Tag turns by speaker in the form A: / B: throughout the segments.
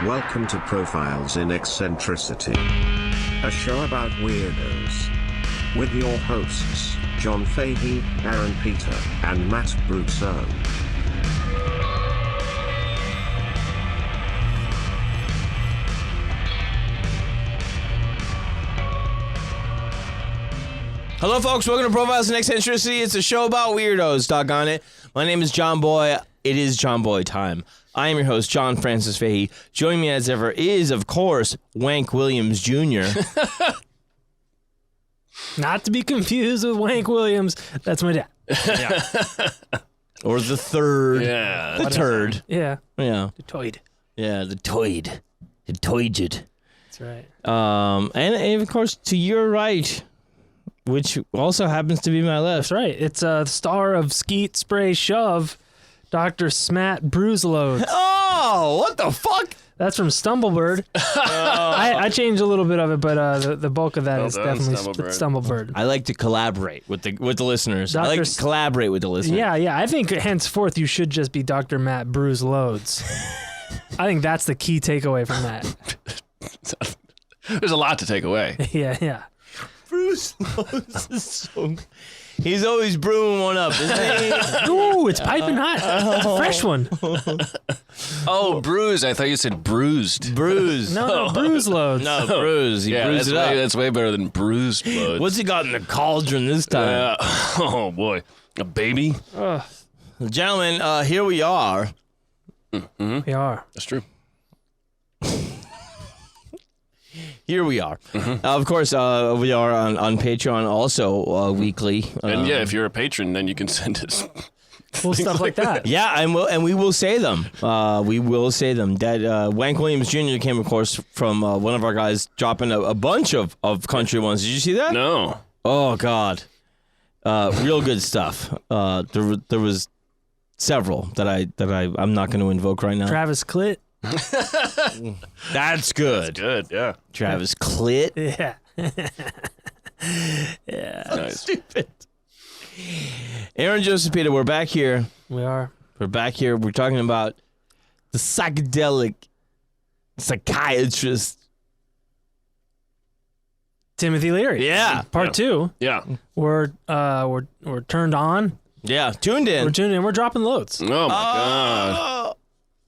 A: Welcome to Profiles in Eccentricity, a show about weirdos. With your hosts, John Fahey, Aaron Peter, and Matt Brousseau.
B: Hello, folks. Welcome to Profiles in Eccentricity. It's a show about weirdos, doggone it. My name is John Boy. It is John Boy time. I am your host, John Francis Fahey. Joining me as ever is, of course, Wank Williams Jr.
C: Not to be confused with Wank Williams. That's my dad.
B: Yeah. Or the third.
D: Yeah.
B: The turd.
C: Yeah.
B: Yeah.
C: The toid.
B: Yeah, the toid. The toided.
C: That's right.
B: And of course, to your right, which also happens to be my left.
C: That's right. It's the star of Skeet Spray Shove, Dr. Smat Bruiseload.
B: Oh, what the fuck?
C: That's from Stumblebird. I changed a little bit of it, but the bulk of that
D: Well
C: is
D: done,
C: definitely Stumblebird.
B: I like to collaborate with the listeners. I
C: Dr.
B: like to collaborate with the listeners.
C: Yeah. I think henceforth you should just be Dr. Matt Bruiseloads. I think that's the key takeaway from that.
D: There's a lot to take away.
C: Yeah.
B: Bruce Lowe's is so... He's always brewing one up, isn't he?
C: Ooh, it's piping hot. It's a fresh one.
D: Oh, bruised. I thought you said bruised.
B: Bruise.
C: No, Bruiseloads.
B: No, bruise. He bruised it up.
D: That's way better than bruised loads.
B: What's he got in the cauldron this time?
D: Oh, boy. A baby?
B: Gentlemen, here we are.
C: We are.
D: That's true.
B: Here we are. Of course, we are on Patreon also weekly.
D: And yeah, if you're a patron, then you can send us
C: Cool stuff like that.
B: Yeah, and we will say them. We will say them. That Wank Williams Jr. came, of course, from one of our guys dropping a bunch of country ones. Did you see that?
D: No.
B: Oh God, real good stuff. There was several that I'm not going to invoke right now.
C: Travis Clit.
B: That's good.
D: That's good, yeah.
B: Travis Clit.
C: Yeah.
D: Nice.
B: Stupid. Aaron Joseph Peter, we're back here.
C: We are.
B: We're back here. We're talking about the psychedelic psychiatrist.
C: Timothy Leary.
B: Yeah.
C: Part 2.
D: Yeah.
C: We're turned on.
B: Yeah. Tuned in.
C: We're tuned in. We're dropping loads
D: Oh, my God.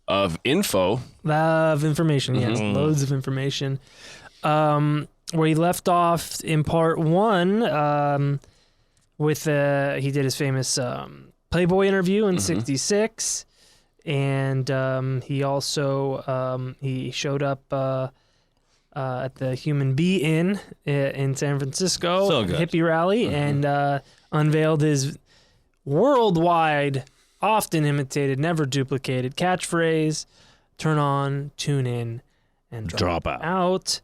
D: Of info.
C: of information. Yes, loads of information. Where he left off in part 1, with he did his famous Playboy interview in '66, and he also he showed up at the Human Bee Inn in San Francisco,
B: So good.
C: hippie rally, and unveiled his worldwide, often imitated, never duplicated catchphrase: turn on, tune in, and drop out.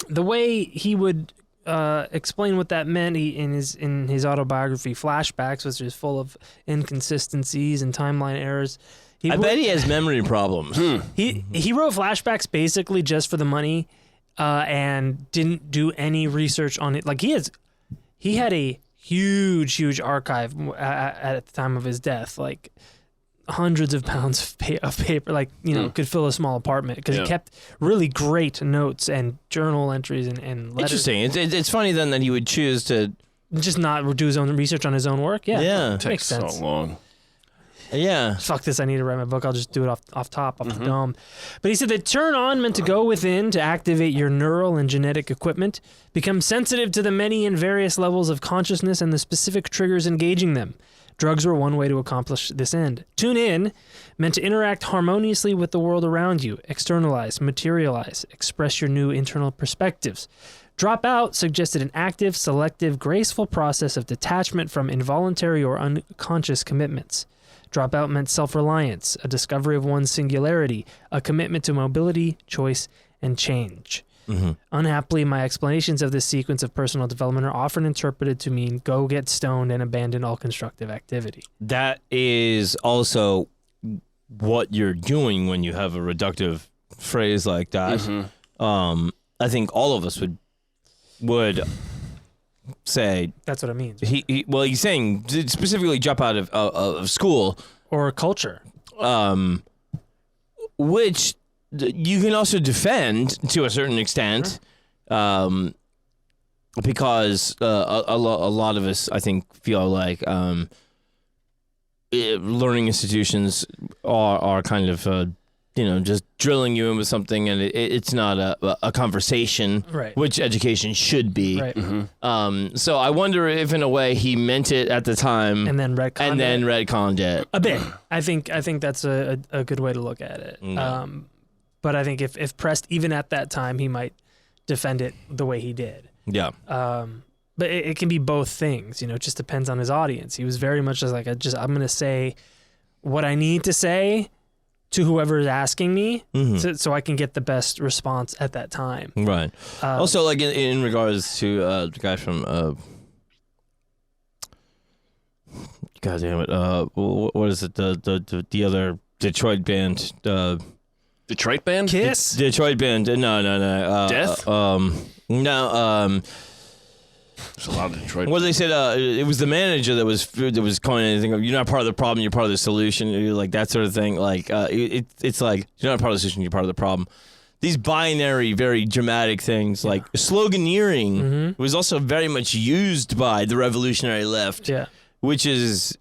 C: The way he would explain what that meant, in his autobiography Flashbacks, which is full of inconsistencies and timeline errors.
B: I bet he has memory problems.
C: He wrote Flashbacks basically just for the money, and didn't do any research on it. Like he had a huge archive at the time of his death, like hundreds of pounds of paper, like, could fill a small apartment, because he kept really great notes and journal entries and letters.
B: Interesting. It's funny then that he would choose to
C: Just not do his own research on his own work.
B: Yeah.
D: It takes so long.
B: Yeah.
C: Fuck this, I need to write my book. I'll just do it off the dome. But he said that turn on meant to go within to activate your neural and genetic equipment, become sensitive to the many and various levels of consciousness and the specific triggers engaging them. Drugs were one way to accomplish this end. Tune in meant to interact harmoniously with the world around you, externalize, materialize, express your new internal perspectives. Drop out suggested an active, selective, graceful process of detachment from involuntary or unconscious commitments. Drop out meant self-reliance, a discovery of one's singularity, a commitment to mobility, choice, and change. Unhappily, my explanations of this sequence of personal development are often interpreted to mean go get stoned and abandon all constructive activity.
B: That is also what you're doing when you have a reductive phrase like that. I think all of us would say
C: That's what it means.
B: he's saying specifically jump out of school
C: Or culture.
B: which you can also defend to a certain extent, because a lot of us, I think, feel like learning institutions are kind of just drilling you in with something, and it's not a conversation,
C: Right.
B: which education should be.
C: Right.
B: So I wonder if, in a way, he meant it at the time,
C: And then
B: retconned it
C: a bit. I think that's a good way to look at it.
B: Yeah.
C: But I think if pressed even at that time, he might defend it the way he did.
B: Yeah.
C: But it can be both things. It just depends on his audience. He was very much just like, I'm going to say what I need to say to whoever is asking me, so I can get the best response at that time.
B: Right. Also, like in regards to the guy from, God damn it, what is it? The other Detroit band.
D: Detroit band?
C: Kiss?
B: Detroit band. No.
D: Death?
B: No.
D: There's a lot of Detroit.
B: What they said, it was the manager that was calling anything. You're not part of the problem. You're part of the solution. Like that sort of thing. Like it's like you're not part of the solution. You're part of the problem. These binary, very dramatic things, like sloganeering, was also very much used by the revolutionary left.
C: Yeah.
B: Which is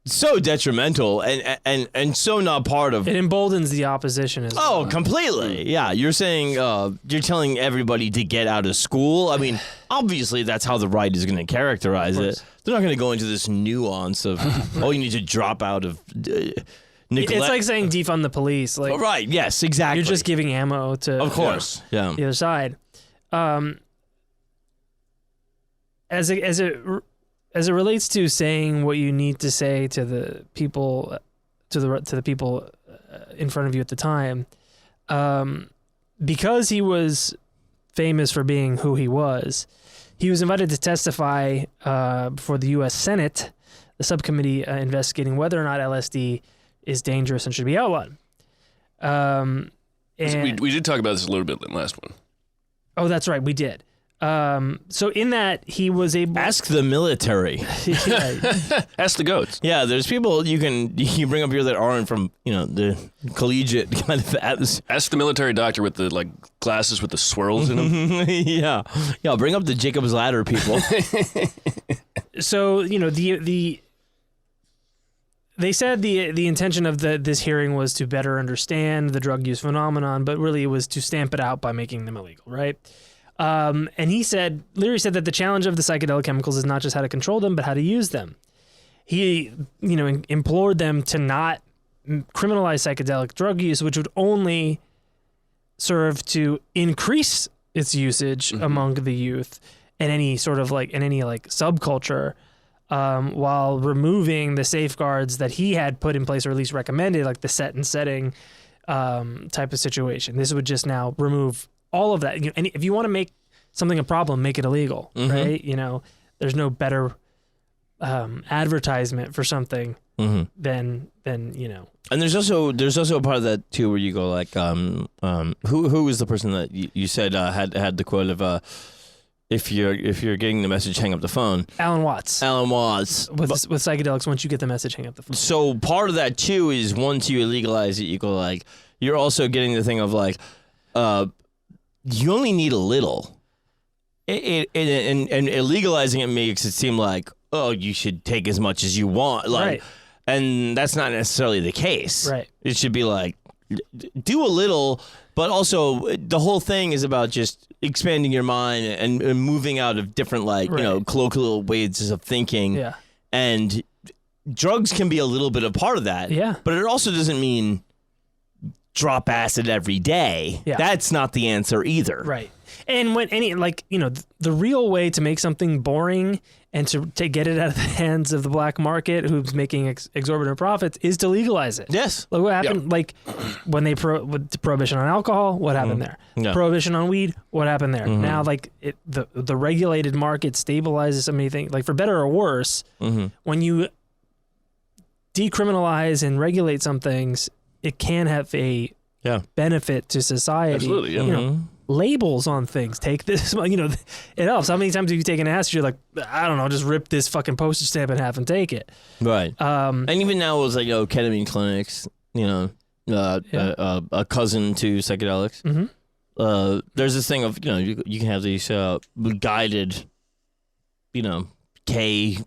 B: so detrimental and so not part of.
C: It emboldens the opposition as well.
B: Oh, completely. Yeah, you're saying you're telling everybody to get out of school. I mean, obviously that's how the right is going to characterize it. They're not going to go into this nuance of you need to drop out of neglect.
C: It's like saying defund the police. Like,
B: right? Yes, exactly.
C: You're just giving ammo to,
B: of course, yeah.
C: the other side. As it relates to saying what you need to say to the people, to the people in front of you at the time, because he was famous for being who he was invited to testify before the U.S. Senate, the subcommittee investigating whether or not LSD is dangerous and should be outlawed. And
D: we did talk about this a little bit in the last one.
C: Oh, that's right, we did. So in that, he was able.
B: Ask the military.
D: Ask the goats.
B: Yeah, there's people you bring up here that aren't from the collegiate kind of atmosphere.
D: Ask the military doctor with the glasses with the swirls in them.
B: Yeah, bring up the Jacob's Ladder people.
C: So they said the intention of this hearing was to better understand the drug use phenomenon, but really it was to stamp it out by making them illegal, right? And Leary said that the challenge of the psychedelic chemicals is not just how to control them, but how to use them. He, implored them to not criminalize psychedelic drug use, which would only serve to increase its usage among the youth and any sort of subculture, while removing the safeguards that he had put in place, or at least recommended, like the set and setting type of situation. This would just now remove all of that. And if you want to make something a problem, make it illegal, right? There's no better advertisement for something than. And
B: there's also a part of that too where you go like, who was the person that you said had the quote of if you're getting the message, hang up the phone.
C: Alan Watts. With psychedelics, once you get the message, hang up the phone.
B: So part of that too is once you legalize it, you go like, you're also getting the thing of like, you only need a little. And legalizing it makes it seem like, you should take as much as you want.
C: Right.
B: And that's not necessarily the case.
C: Right.
B: It should be like, do a little, but also the whole thing is about just expanding your mind and moving out of different colloquial ways of thinking.
C: Yeah.
B: And drugs can be a little bit a part of that.
C: Yeah.
B: But it also doesn't mean drop acid every day.
C: Yeah.
B: That's not the answer either.
C: Right. And when the real way to make something boring and to get it out of the hands of the black market who's making exorbitant profits is to legalize it.
B: Yes.
C: Like what happened, when they with prohibition on alcohol, what happened there?
B: Yeah.
C: Prohibition on weed, what happened there? Now, the regulated market stabilizes so many things. Like for better or worse, when you decriminalize and regulate some things, it can have a benefit to society.
D: Absolutely, yeah.
C: Labels on things. Take this, it helps. How many times have you taken acid? You're like, I don't know, just rip this fucking postage stamp in half and take it.
B: Right. And even now it was like, ketamine clinics, a cousin to psychedelics.
C: Mm-hmm.
B: There's this thing of you can have these guided, K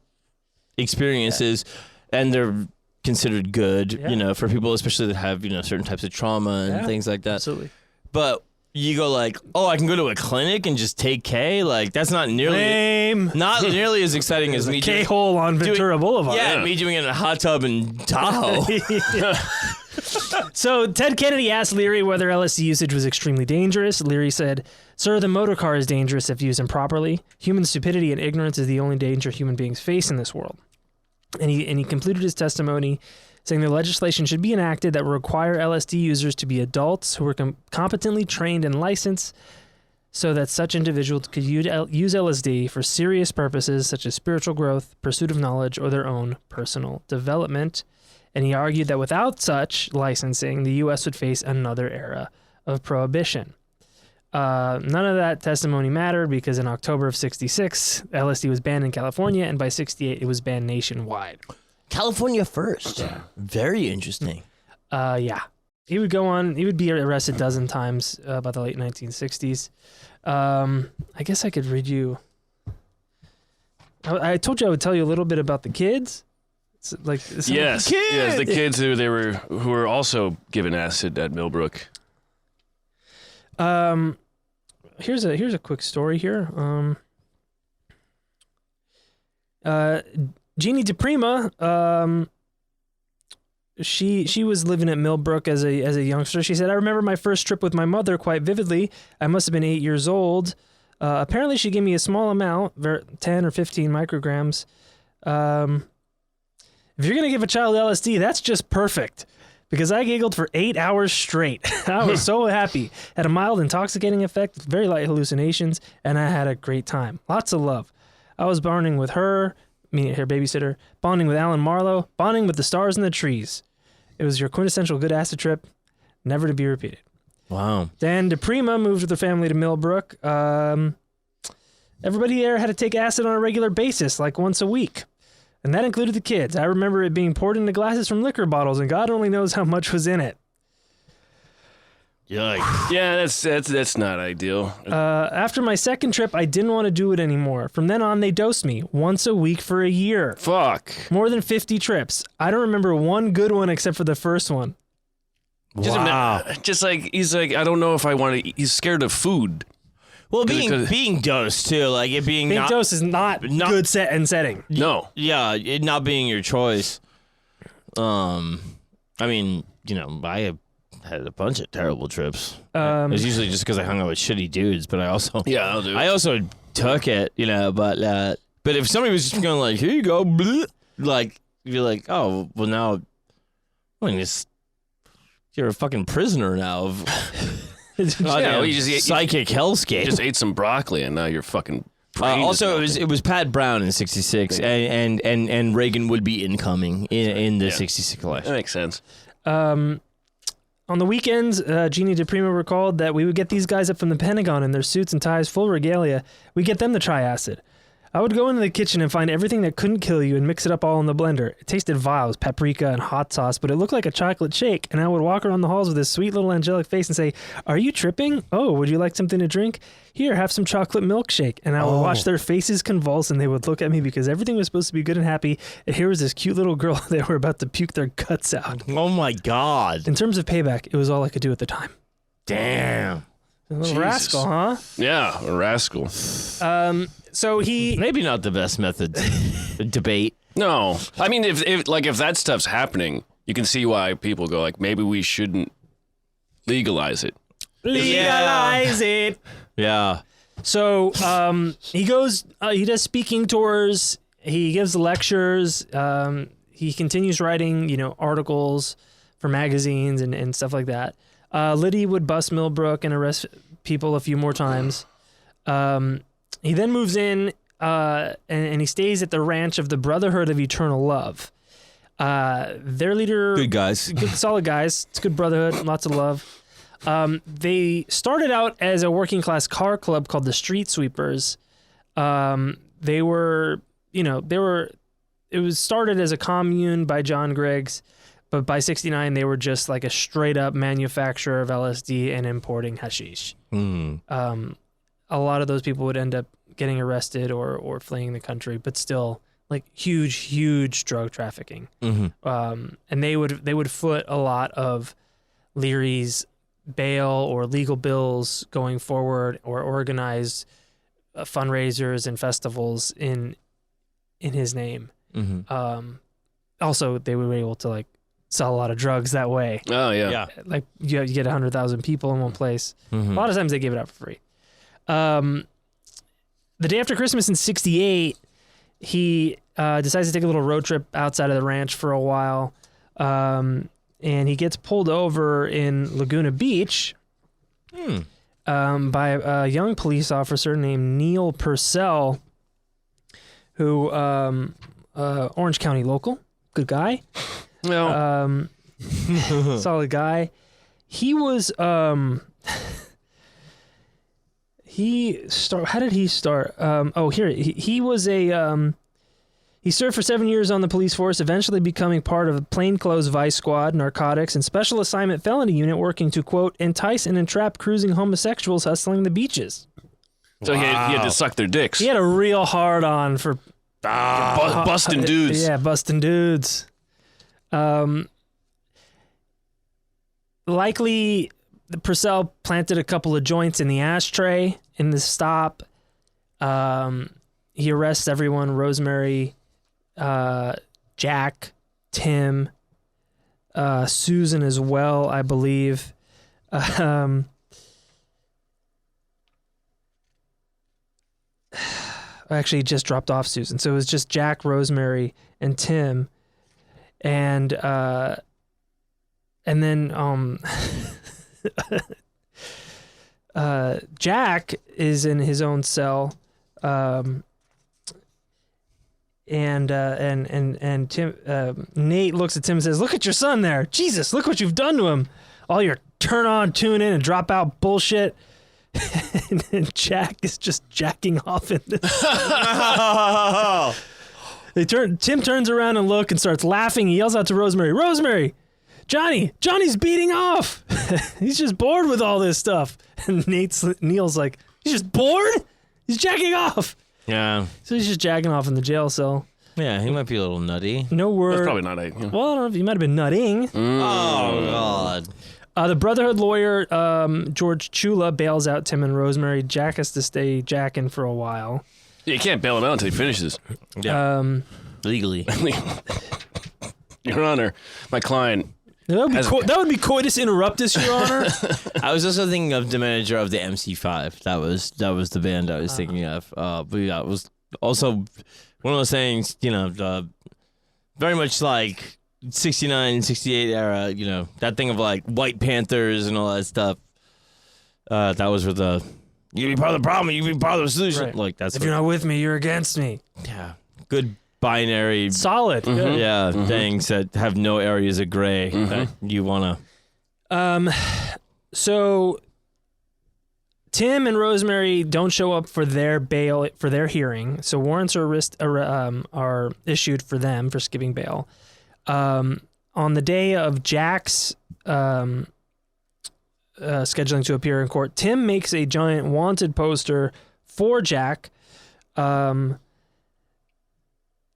B: experiences, and they're considered good, for people especially that have certain types of trauma and things like that.
C: Absolutely.
B: But you go like, oh, I can go to a clinic and just take K. Like that's not nearly as exciting as me doing
C: K-hole on Ventura Boulevard.
B: Yeah, me doing it in a hot tub in Tahoe.
C: So Ted Kennedy asked Leary whether LSD usage was extremely dangerous. Leary said, "Sir, the motor car is dangerous if used improperly. Human stupidity and ignorance is the only danger human beings face in this world." And he concluded his testimony saying the legislation should be enacted that will require LSD users to be adults who are competently trained and licensed so that such individuals could use LSD for serious purposes such as spiritual growth, pursuit of knowledge, or their own personal development. And he argued that without such licensing, the U.S. would face another era of prohibition. None of that testimony mattered because in October of 1966, LSD was banned in California, and by 1968, it was banned nationwide.
B: California first. Yeah. Very interesting.
C: Yeah. He would go on, he would be arrested a dozen times by the late 1960s. I guess I could read you. I told you I would tell you a little bit about the kids.
D: Yes, the kids who were also given acid at Millbrook.
C: Here's a quick story here. Jeannie DePrima, she was living at Millbrook as a youngster. She said, "I remember my first trip with my mother quite vividly. I must have been 8 years old. Apparently, she gave me a small amount, 10 or 15 micrograms. If you're gonna give a child LSD, that's just perfect." Because I giggled for 8 hours straight. I was so happy. Had a mild intoxicating effect with very light hallucinations, and I had a great time. Lots of love. I was bonding with her, meaning her babysitter, bonding with Alan Marlowe, bonding with the stars and the trees. It was your quintessential good acid trip, never to be repeated.
B: Wow.
C: Dan DePrima moved with her family to Millbrook. Everybody there had to take acid on a regular basis, like once a week. And that included the kids. I remember it being poured into glasses from liquor bottles, and God only knows how much was in it.
B: Yikes.
D: Yeah, that's not ideal.
C: After my second trip, I didn't want to do it anymore. From then on, they dosed me once a week for a year.
D: Fuck.
C: More than 50 trips. I don't remember one good one except for the first one.
B: Wow.
D: Just like, he's like, I don't know if I want to, he's scared of food.
B: Well, being dosed too, like it being
C: dosed is not good set and setting.
D: No.
B: Yeah, it not being your choice. I mean, I have had a bunch of terrible trips. It was usually just because I hung out with shitty dudes, but I also took it, but if somebody was just going like, here you go, bleh, like you're like, oh well, now you're a fucking prisoner now of
D: you just
B: psychic hellscape.
D: You just ate some broccoli and now you're fucking.
B: Also, it was Pat Brown in '66, and Reagan would be incoming in the '66 election.
D: That makes sense.
C: On the weekends, Jeannie DePrima recalled that we would get these guys up from the Pentagon in their suits and ties, full regalia. We get them to try acid. I would go into the kitchen and find everything that couldn't kill you and mix it up all in the blender. It tasted vile, as paprika and hot sauce, but it looked like a chocolate shake, and I would walk around the halls with this sweet little angelic face and say, "Are you tripping? Oh, would you like something to drink? Here, have some chocolate milkshake." And I would watch their faces convulse, and they would look at me because everything was supposed to be good and happy, and here was this cute little girl that were about to puke their guts out.
B: Oh my God.
C: In terms of payback, it was all I could do at the time.
B: Damn.
C: A little rascal, huh?
D: Yeah, a rascal.
C: So he...
B: Maybe not the best method to debate.
D: No. I mean, if that stuff's happening, you can see why people go like, maybe we shouldn't legalize it.
C: Legalize it.
B: Yeah.
C: So he goes, he does speaking tours, he gives lectures, he continues writing, articles for magazines and stuff like that. Liddy would bust Millbrook and arrest people a few more times. He then moves in and he stays at the ranch of the Brotherhood of Eternal Love. Their leader...
B: Good guys.
C: Good, solid guys. It's a good brotherhood. Lots of love. They started out as a working class car club called the Street Sweepers. It was started as a commune by John Greggs, But by 69, they were just like a straight up manufacturer of LSD and importing hashish. A lot of those people would end up getting arrested or fleeing the country, but still like huge drug trafficking. And they would foot a lot of Leary's bail or legal bills going forward, or organize fundraisers and festivals in his name. Also, they were able to like sell a lot of drugs that way.
D: Oh yeah.
C: Like you get 100,000 people in one place. A lot of times they give it out for free. The day after Christmas in 68, he decides to take a little road trip outside of the ranch for a while. And he gets pulled over in Laguna Beach by a young police officer named Neil Purcell, who, Orange County local, good guy.
D: Well,
C: solid guy. He was, how did he start? He was he served for 7 years on the police force, eventually becoming part of a plainclothes vice squad, narcotics, and special assignment felony unit working to, quote, entice and entrap cruising homosexuals hustling the beaches.
D: so he had to suck their dicks.
C: He had a real hard on for
D: busting dudes.
C: Yeah, busting dudes. Likely, Purcell planted a couple of joints in the ashtray in the stop. He arrests everyone: Rosemary, Jack, Tim, Susan as well, I believe. Actually, he just dropped off Susan, so it was just Jack, Rosemary, and Tim, and then Jack is in his own cell, and Tim, Nate looks at Tim and says, "Look at your son there, Jesus! Look what you've done to him! All your turn on, tune in, and drop out bullshit." And Jack is just jacking off in this. Tim turns around and look and starts laughing. He yells out to Rosemary, "Rosemary, Johnny's beating off. He's just bored with all this stuff." And Neil's like, "He's just bored? He's jacking off."
B: Yeah.
C: So he's just jacking off in the jail cell.
B: Yeah, he might be a little nutty.
C: No word.
D: That's probably not a.
C: Well, I don't know if he might have been nutting.
B: Oh, God.
C: The Brotherhood lawyer, George Chula, bails out Tim and Rosemary. Jack has to stay jacking for a while.
D: You can't bail him out until he finishes.
B: Yeah. Legally.
D: Your Honor, my client.
C: That would be coitus interruptus, Your Honor.
B: I was also thinking of the manager of the MC5. That was the band I was thinking of. But yeah, it was also one of those things, very much like 69, 68 era, that thing of like White Panthers and all that stuff. That was with the, you be part of the problem, you be part of the solution.
C: Right.
B: Like that's
C: if you're not with me, you're against me.
B: Yeah. Good binary.
C: Solid.
D: Mm-hmm.
C: Good.
B: Yeah, things that have no areas of gray that you want
C: to. So Tim and Rosemary don't show up for their bail, for their hearing. So warrants are issued for them for skipping bail. On the day of Jack's scheduling to appear in court, Tim makes a giant wanted poster for Jack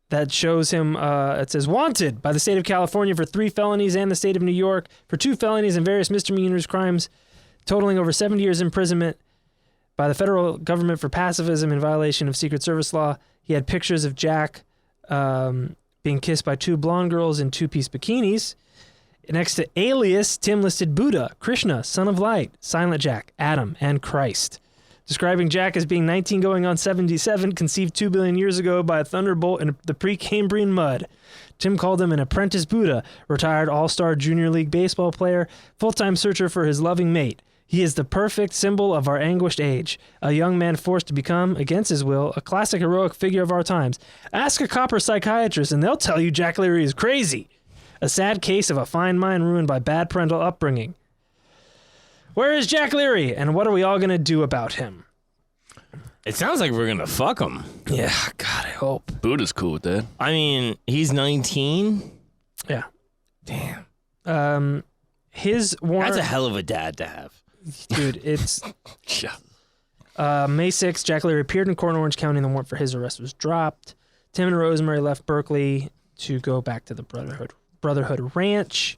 C: that shows him, it says, "Wanted by the state of California for 3 felonies and the state of New York for 2 felonies and various misdemeanors crimes totaling over 70 years imprisonment by the federal government for pacifism in violation of Secret Service law." He had pictures of Jack being kissed by 2 blonde girls in 2-piece bikinis. Next to alias, Tim listed Buddha, Krishna, Son of Light, Silent Jack, Adam, and Christ. Describing Jack as being 19 going on 77, conceived 2 billion years ago by a thunderbolt in the Precambrian mud. Tim called him an apprentice Buddha, retired all-star junior league baseball player, full-time searcher for his loving mate. He is the perfect symbol of our anguished age, a young man forced to become, against his will, a classic heroic figure of our times. Ask a copper psychiatrist and they'll tell you Jack Leary is crazy. A sad case of a fine mind ruined by bad parental upbringing. Where is Jack Leary, and what are we all going to do about him?
B: It sounds like we're going to fuck him.
C: Yeah, God, I hope.
D: Buddha's cool with that.
B: I mean, he's 19.
C: Yeah.
B: Damn.
C: His warrant...
B: That's a hell of a dad to have.
C: Dude, it's...
D: Yeah.
C: May 6th, Jack Leary appeared in court in Orange County and the warrant for his arrest was dropped. Tim and Rosemary left Berkeley to go back to the Brotherhood Ranch.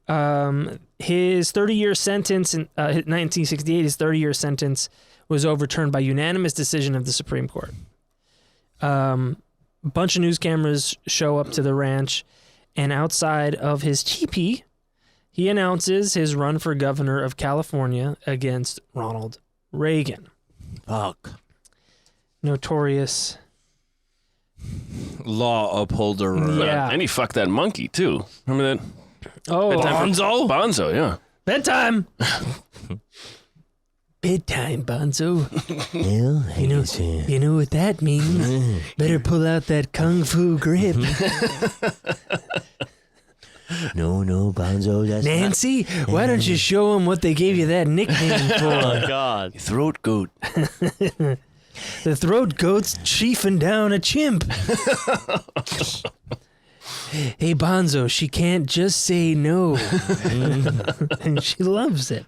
C: His 30-year sentence in 1968, his 30-year sentence was overturned by unanimous decision of the Supreme Court. A bunch of news cameras show up to the ranch, and outside of his teepee, he announces his run for governor of California against Ronald Reagan.
B: Fuck.
C: Notorious
B: law upholder.
C: Yeah.
D: And he fucked that monkey, too. Remember that?
C: Oh,
B: Bonzo?
D: Bonzo, yeah.
C: bedtime. Bedtime, Bonzo.
B: Well,
C: You know what that means. Better pull out that kung fu grip.
B: No, Bonzo. That's
C: Nancy, why don't you show them what they gave you that nickname for?
B: Oh, God.
D: Throat goat.
C: The throat goat's chiefing down a chimp. Hey, Bonzo, she can't just say no. And she loves it.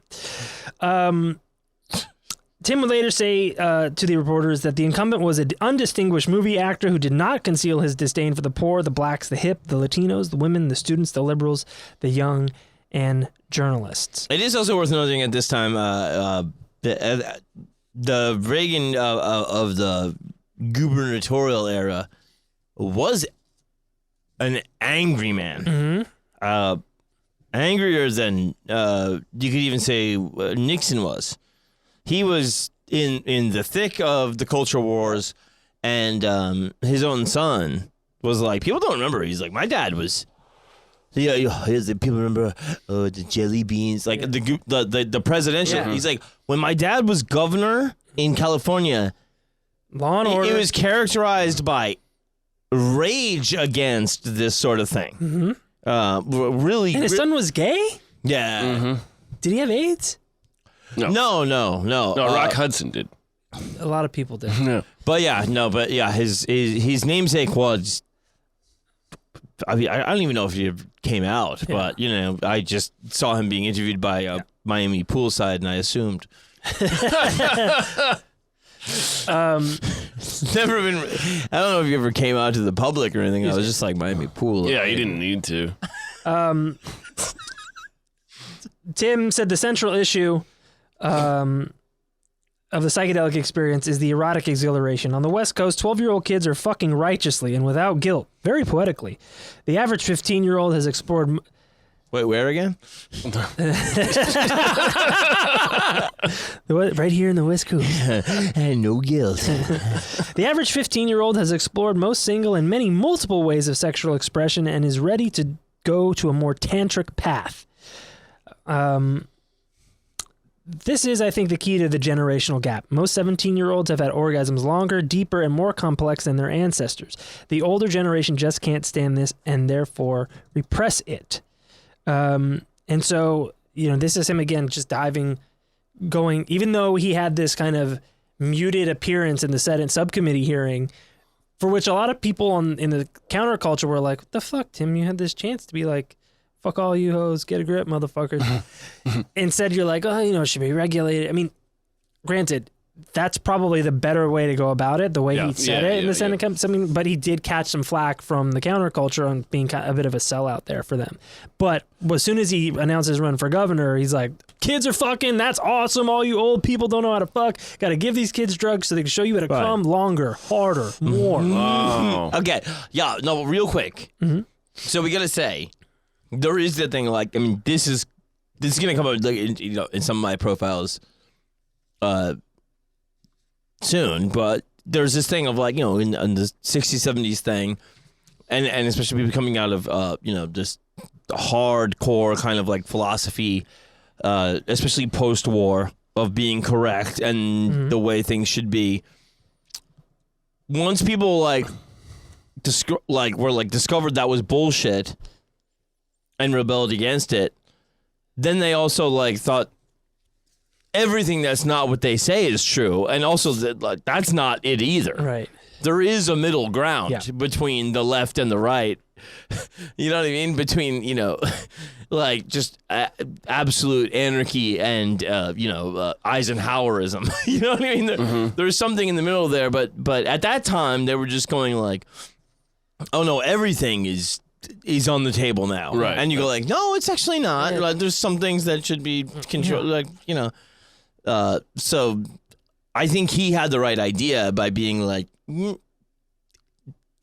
C: Tim would later say to the reporters that the incumbent was an undistinguished movie actor who did not conceal his disdain for the poor, the blacks, the hip, the Latinos, the women, the students, the liberals, the young, and journalists.
B: It is also worth noting at this time the Reagan of the gubernatorial era was an angry man.
C: Mm-hmm.
B: Angrier than you could even say Nixon was. He was in the thick of the culture wars, and his own son was like, people don't remember. He's like, my dad was. Yeah, people remember the jelly beans, like the presidential.
C: Yeah.
B: He's like, when my dad was governor in California,
C: Law and order.
B: it was characterized by rage against this sort of thing.
C: Mm-hmm.
B: Really,
C: And his son was gay?
B: yeah.
D: Mm-hmm.
C: Did he have AIDS?
B: No.
D: No, Rock Hudson did.
C: A lot of people did.
D: No.
B: But his namesake was. I mean, I don't even know if he came out, but I just saw him being interviewed by Miami Poolside, and I assumed. Never been. I don't know if you ever came out to the public or anything. I was just like Miami Pool.
D: Yeah, he didn't need to.
C: Tim said the central issue of the psychedelic experience is the erotic exhilaration. On the West Coast, 12-year-old kids are fucking righteously and without guilt, very poetically. The average 15-year-old has explored...
B: Wait, where again?
C: Right here in the West Coast.
B: And no guilt.
C: The average 15-year-old has explored most single and many multiple ways of sexual expression and is ready to go to a more tantric path. This is, I think, the key to the generational gap. Most 17-year-olds have had orgasms longer, deeper, and more complex than their ancestors. The older generation just can't stand this and therefore repress it. And so, this is him again, just going, even though he had this kind of muted appearance in the Senate subcommittee hearing, for which a lot of people in the counterculture were like, what the fuck, Tim? You had this chance to be like, fuck all you hoes, get a grip, motherfuckers. Instead, you're like, it should be regulated. I mean, granted, that's probably the better way to go about it, the way he said it in the Senate. But he did catch some flack from the counterculture on being a bit of a sellout there for them. But as soon as he announced his run for governor, he's like, kids are fucking, that's awesome. All you old people don't know how to fuck. Got to give these kids drugs so they can show you how to come longer, harder, more.
D: Wow.
B: Okay. Yeah, no, real quick.
C: Mm-hmm.
B: So we got to say, there is that thing, like, I mean, this is going to come up in some of my profiles soon, but there's this thing of like, in the 60s, 70s thing, and especially people coming out of, just hardcore kind of like philosophy, especially post-war, of being correct and the way things should be. Once people discovered that was bullshit and rebelled against it, then they also thought everything that's not what they say is true, and also that that's not it either.
C: Right.
B: there is a middle ground
C: Yeah.
B: between the left and the right. You know what I mean? Between, like just absolute anarchy and, Eisenhowerism. You know what I mean? There's something in the middle there, but at that time they were just going like, oh no, everything is on the table now.
D: Right.
B: And you go like, no, it's actually not. Like, there's some things that should be controlled, so I think he had the right idea by being like,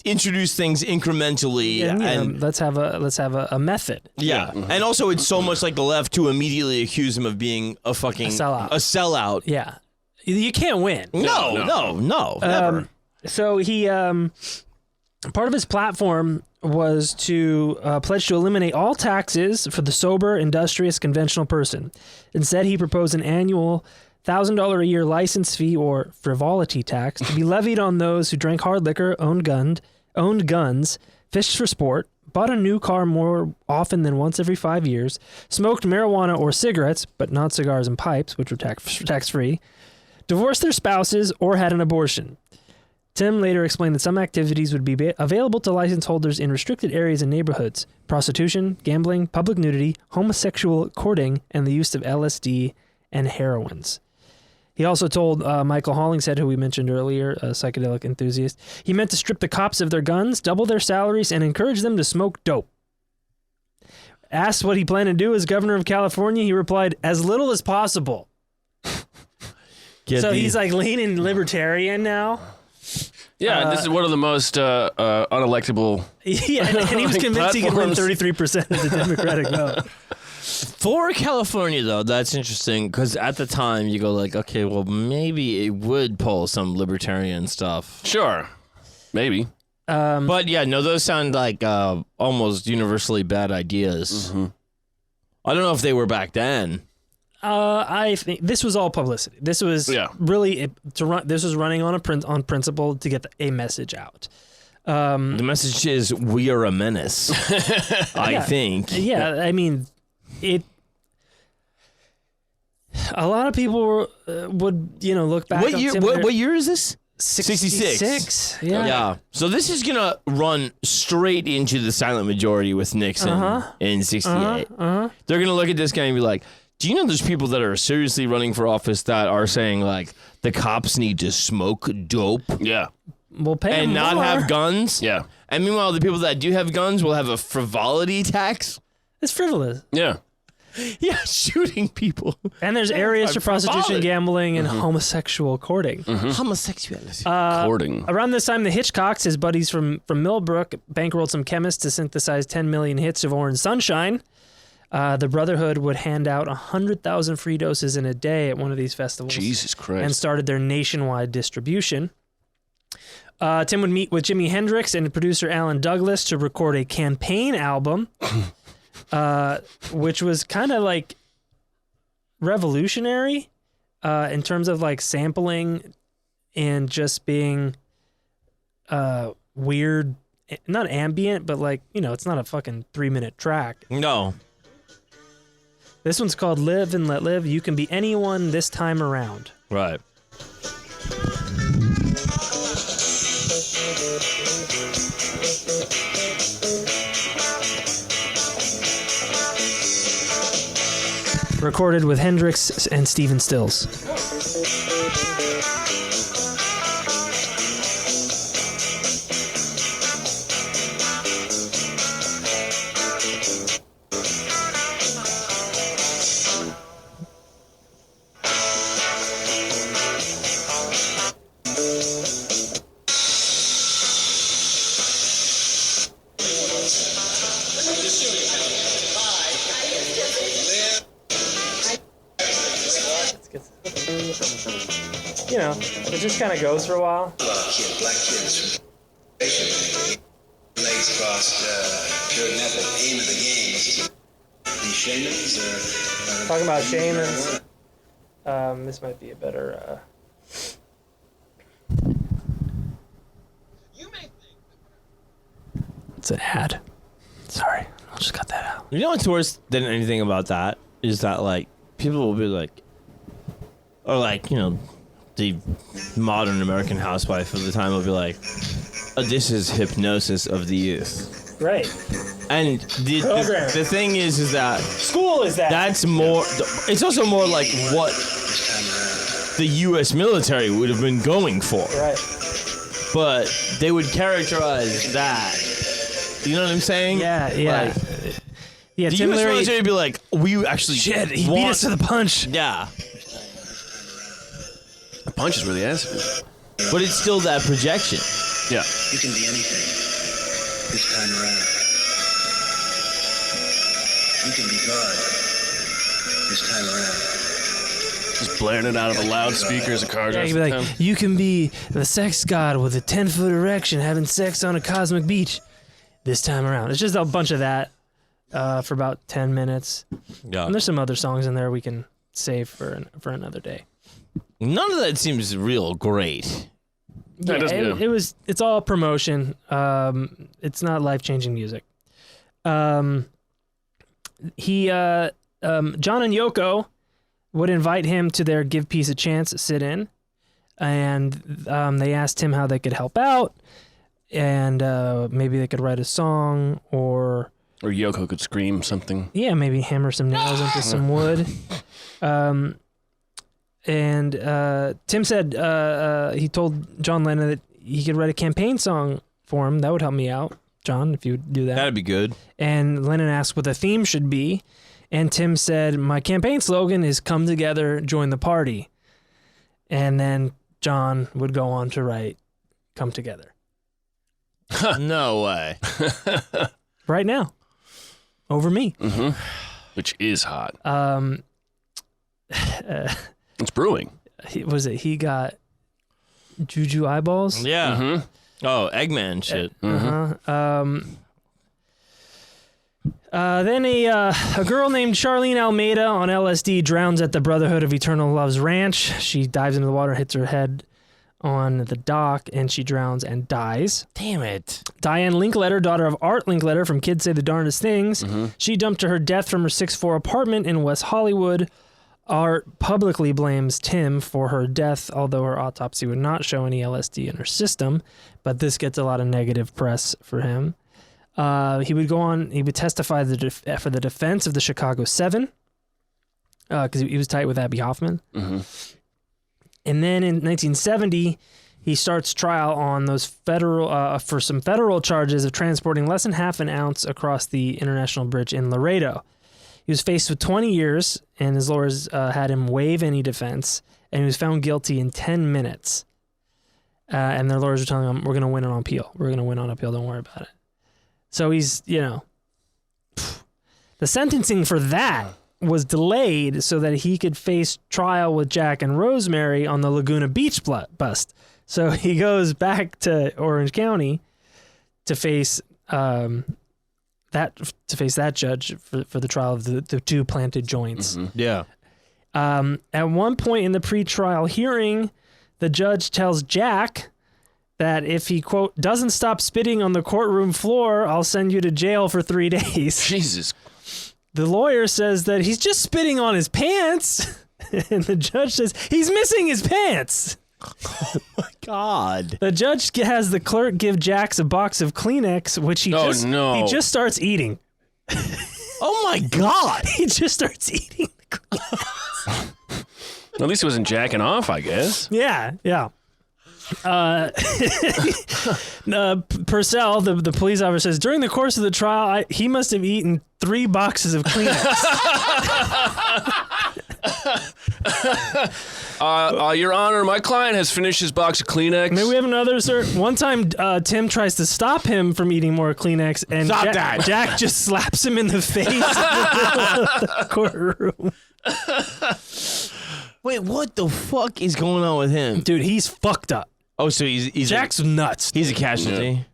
B: introduce things incrementally and
C: let's have a method.
B: yeah. And also it's so much like the left to immediately accuse him of being a fucking
C: A sellout. Yeah, you can't win.
B: No, never.
C: So he part of his platform was to pledge to eliminate all taxes for the sober, industrious, conventional person. Instead, he proposed an annual $1,000 a year license fee or frivolity tax to be levied on those who drank hard liquor, owned guns, fished for sport, bought a new car more often than once every 5 years, smoked marijuana or cigarettes, but not cigars and pipes, which were tax-free, divorced their spouses, or had an abortion. Tim later explained that some activities would be available to license holders in restricted areas and neighborhoods: prostitution, gambling, public nudity, homosexual courting, and the use of LSD and heroines. He also told Michael Hollingshead, who we mentioned earlier, a psychedelic enthusiast, he meant to strip the cops of their guns, double their salaries, and encourage them to smoke dope. Asked what he planned to do as governor of California, he replied, as little as possible. He's like leaning libertarian now.
D: Yeah, this is one of the most unelectable.
C: Yeah, and he was convinced he could win
D: platforms.
C: 33% of the Democratic vote.
B: For California, though, that's interesting because at the time you go like, okay, well, maybe it would pull some libertarian stuff.
D: Sure, maybe.
B: But yeah, no, those sound like almost universally bad ideas. I don't know if they were back then.
C: I think this was all publicity. This was really this was running on on principle to get a message out.
B: The message is we are a menace. I think.
C: Yeah, I mean, a lot of people would look back.
B: What year? What year is this?
C: 66.
B: Yeah. So this is gonna run straight into the silent majority with Nixon in '68. They're gonna look at this guy and be like, do you know there's people that are seriously running for office that are saying like the cops need to smoke dope?
D: Yeah.
C: We'll pay
B: and
C: them
B: not
C: more.
B: have guns?
D: Yeah.
B: And meanwhile, the people that do have guns will have a frivolity tax?
C: It's frivolous.
D: Yeah.
B: Yeah, shooting people.
C: And there's areas for prostitution,
B: frivolity.
C: gambling, and homosexual courting.
B: Homosexuality.
D: Courting.
C: Around this time, the Hitchcocks, his buddies from Millbrook, bankrolled some chemists to synthesize 10 million hits of Orange Sunshine. The Brotherhood would hand out 100,000 free doses in a day at one of these festivals.
D: Jesus Christ.
C: And started their nationwide distribution. Tim would meet with Jimi Hendrix and producer Alan Douglas to record a campaign album, which was kind of like revolutionary in terms of like sampling and just being weird, not ambient, but like, it's not a fucking 3-minute track.
B: No.
C: This one's called Live and Let Live. You can be anyone this time around.
B: Right.
C: Recorded with Hendrix and Stephen Stills. It just kind of goes for a while.
E: Black kids legs crossed, pure method. Aim of the game is these shamans.
C: Talking about shamans. This might be a better. It's an ad. Sorry, I'll just cut that out.
B: You know what's worse than anything about that is that like people will be like, or like the modern American housewife of the time will be like, oh, this is hypnosis of the youth.
C: Right.
B: And the thing is that
C: School is that.
B: that's more, it's also more like what the U.S. military would have been going for.
C: Right.
B: But they would characterize that. You know what I'm saying?
C: Yeah, yeah.
B: Like,
C: yeah,
B: the
C: Tim
B: U.S.
C: Leary.
B: military would be like, we actually
C: Shit, he beat us to the punch.
B: Yeah.
D: The punch is where the acid is.
B: But it's still that projection.
D: Yeah.
E: You can be anything this time around. You can be God this time around.
D: Just blaring it out of a loudspeaker as a car
C: Yeah,
D: drives
C: you'd be
D: through
C: like,
D: town.
C: you can be the sex god with a 10-foot erection having sex on a cosmic beach this time around. It's just a bunch of that for about 10 minutes.
B: Yeah.
C: And there's some other songs in there we can save for another day.
B: None of that seems real great.
D: That doesn't-
C: It's all promotion. It's not life-changing music. John and Yoko would invite him to their Give Peace a Chance sit-in, and they asked him how they could help out, and maybe they could write a song, or
D: Yoko could scream something.
C: maybe hammer some nails into some wood. And Tim said he told John Lennon that he could write a campaign song for him. That would help me out, John, if you would do that.
B: That'd be good.
C: And Lennon asked what the theme should be. And Tim said, my campaign slogan is come together, join the party. And then John would go on to write come together.
B: No way.
C: Right now. Over me.
D: Mm-hmm. Which is hot. It's brewing.
C: He got juju eyeballs?
B: Yeah.
D: Mm-hmm.
B: Oh, Eggman shit.
C: Then a girl named Charlene Almeida on LSD drowns at the Brotherhood of Eternal Love's ranch. She dives into the water, hits her head on the dock, and she drowns and dies.
B: Damn it.
C: Diane Linkletter, daughter of Art Linkletter from Kids Say the Darndest Things, she dumped to her death from her 6'4" apartment in West Hollywood. Art publicly blames Tim for her death, although her autopsy would not show any LSD in her system, but this gets a lot of negative press for him. He would testify for the defense of the Chicago 7, because he was tight with Abby Hoffman.
D: Mm-hmm.
C: And then in 1970, he starts trial on those for some federal charges of transporting less than half an ounce across the International Bridge in Laredo. He was faced with 20 years, and his lawyers had him waive any defense, and he was found guilty in 10 minutes. And their lawyers were telling him, we're going to win on appeal. We're going to win on appeal. Don't worry about it. So he's, the sentencing for that was delayed so that he could face trial with Jack and Rosemary on the Laguna Beach bust. So he goes back to Orange County to face that judge for the trial of the two planted joints.
D: Mm-hmm.
B: Yeah.
C: At one point in the pre-trial hearing, the judge tells Jack that if he, quote, doesn't stop spitting on the courtroom floor, I'll send you to jail for 3 days.
D: Jesus.
C: The lawyer says that he's just spitting on his pants. And the judge says he's missing his pants.
B: Oh my God.
C: The judge has the clerk give Jax a box of Kleenex, which he just starts eating.
B: Oh my God.
C: He just starts eating the Kleenex.
D: At least he wasn't jacking off, I guess.
C: Yeah. Purcell, the police officer, says during the course of the trial, he must have eaten 3 boxes of Kleenex.
D: Your Honor, my client has finished his box of Kleenex.
C: May we have another, sir? One time, Tim tries to stop him from eating more Kleenex, and Jack just slaps him in the face in the courtroom.
B: Wait, what the fuck is going on with him?
C: Dude, he's fucked up.
B: Oh, so he's
C: Jack's nuts.
B: He's a casualty.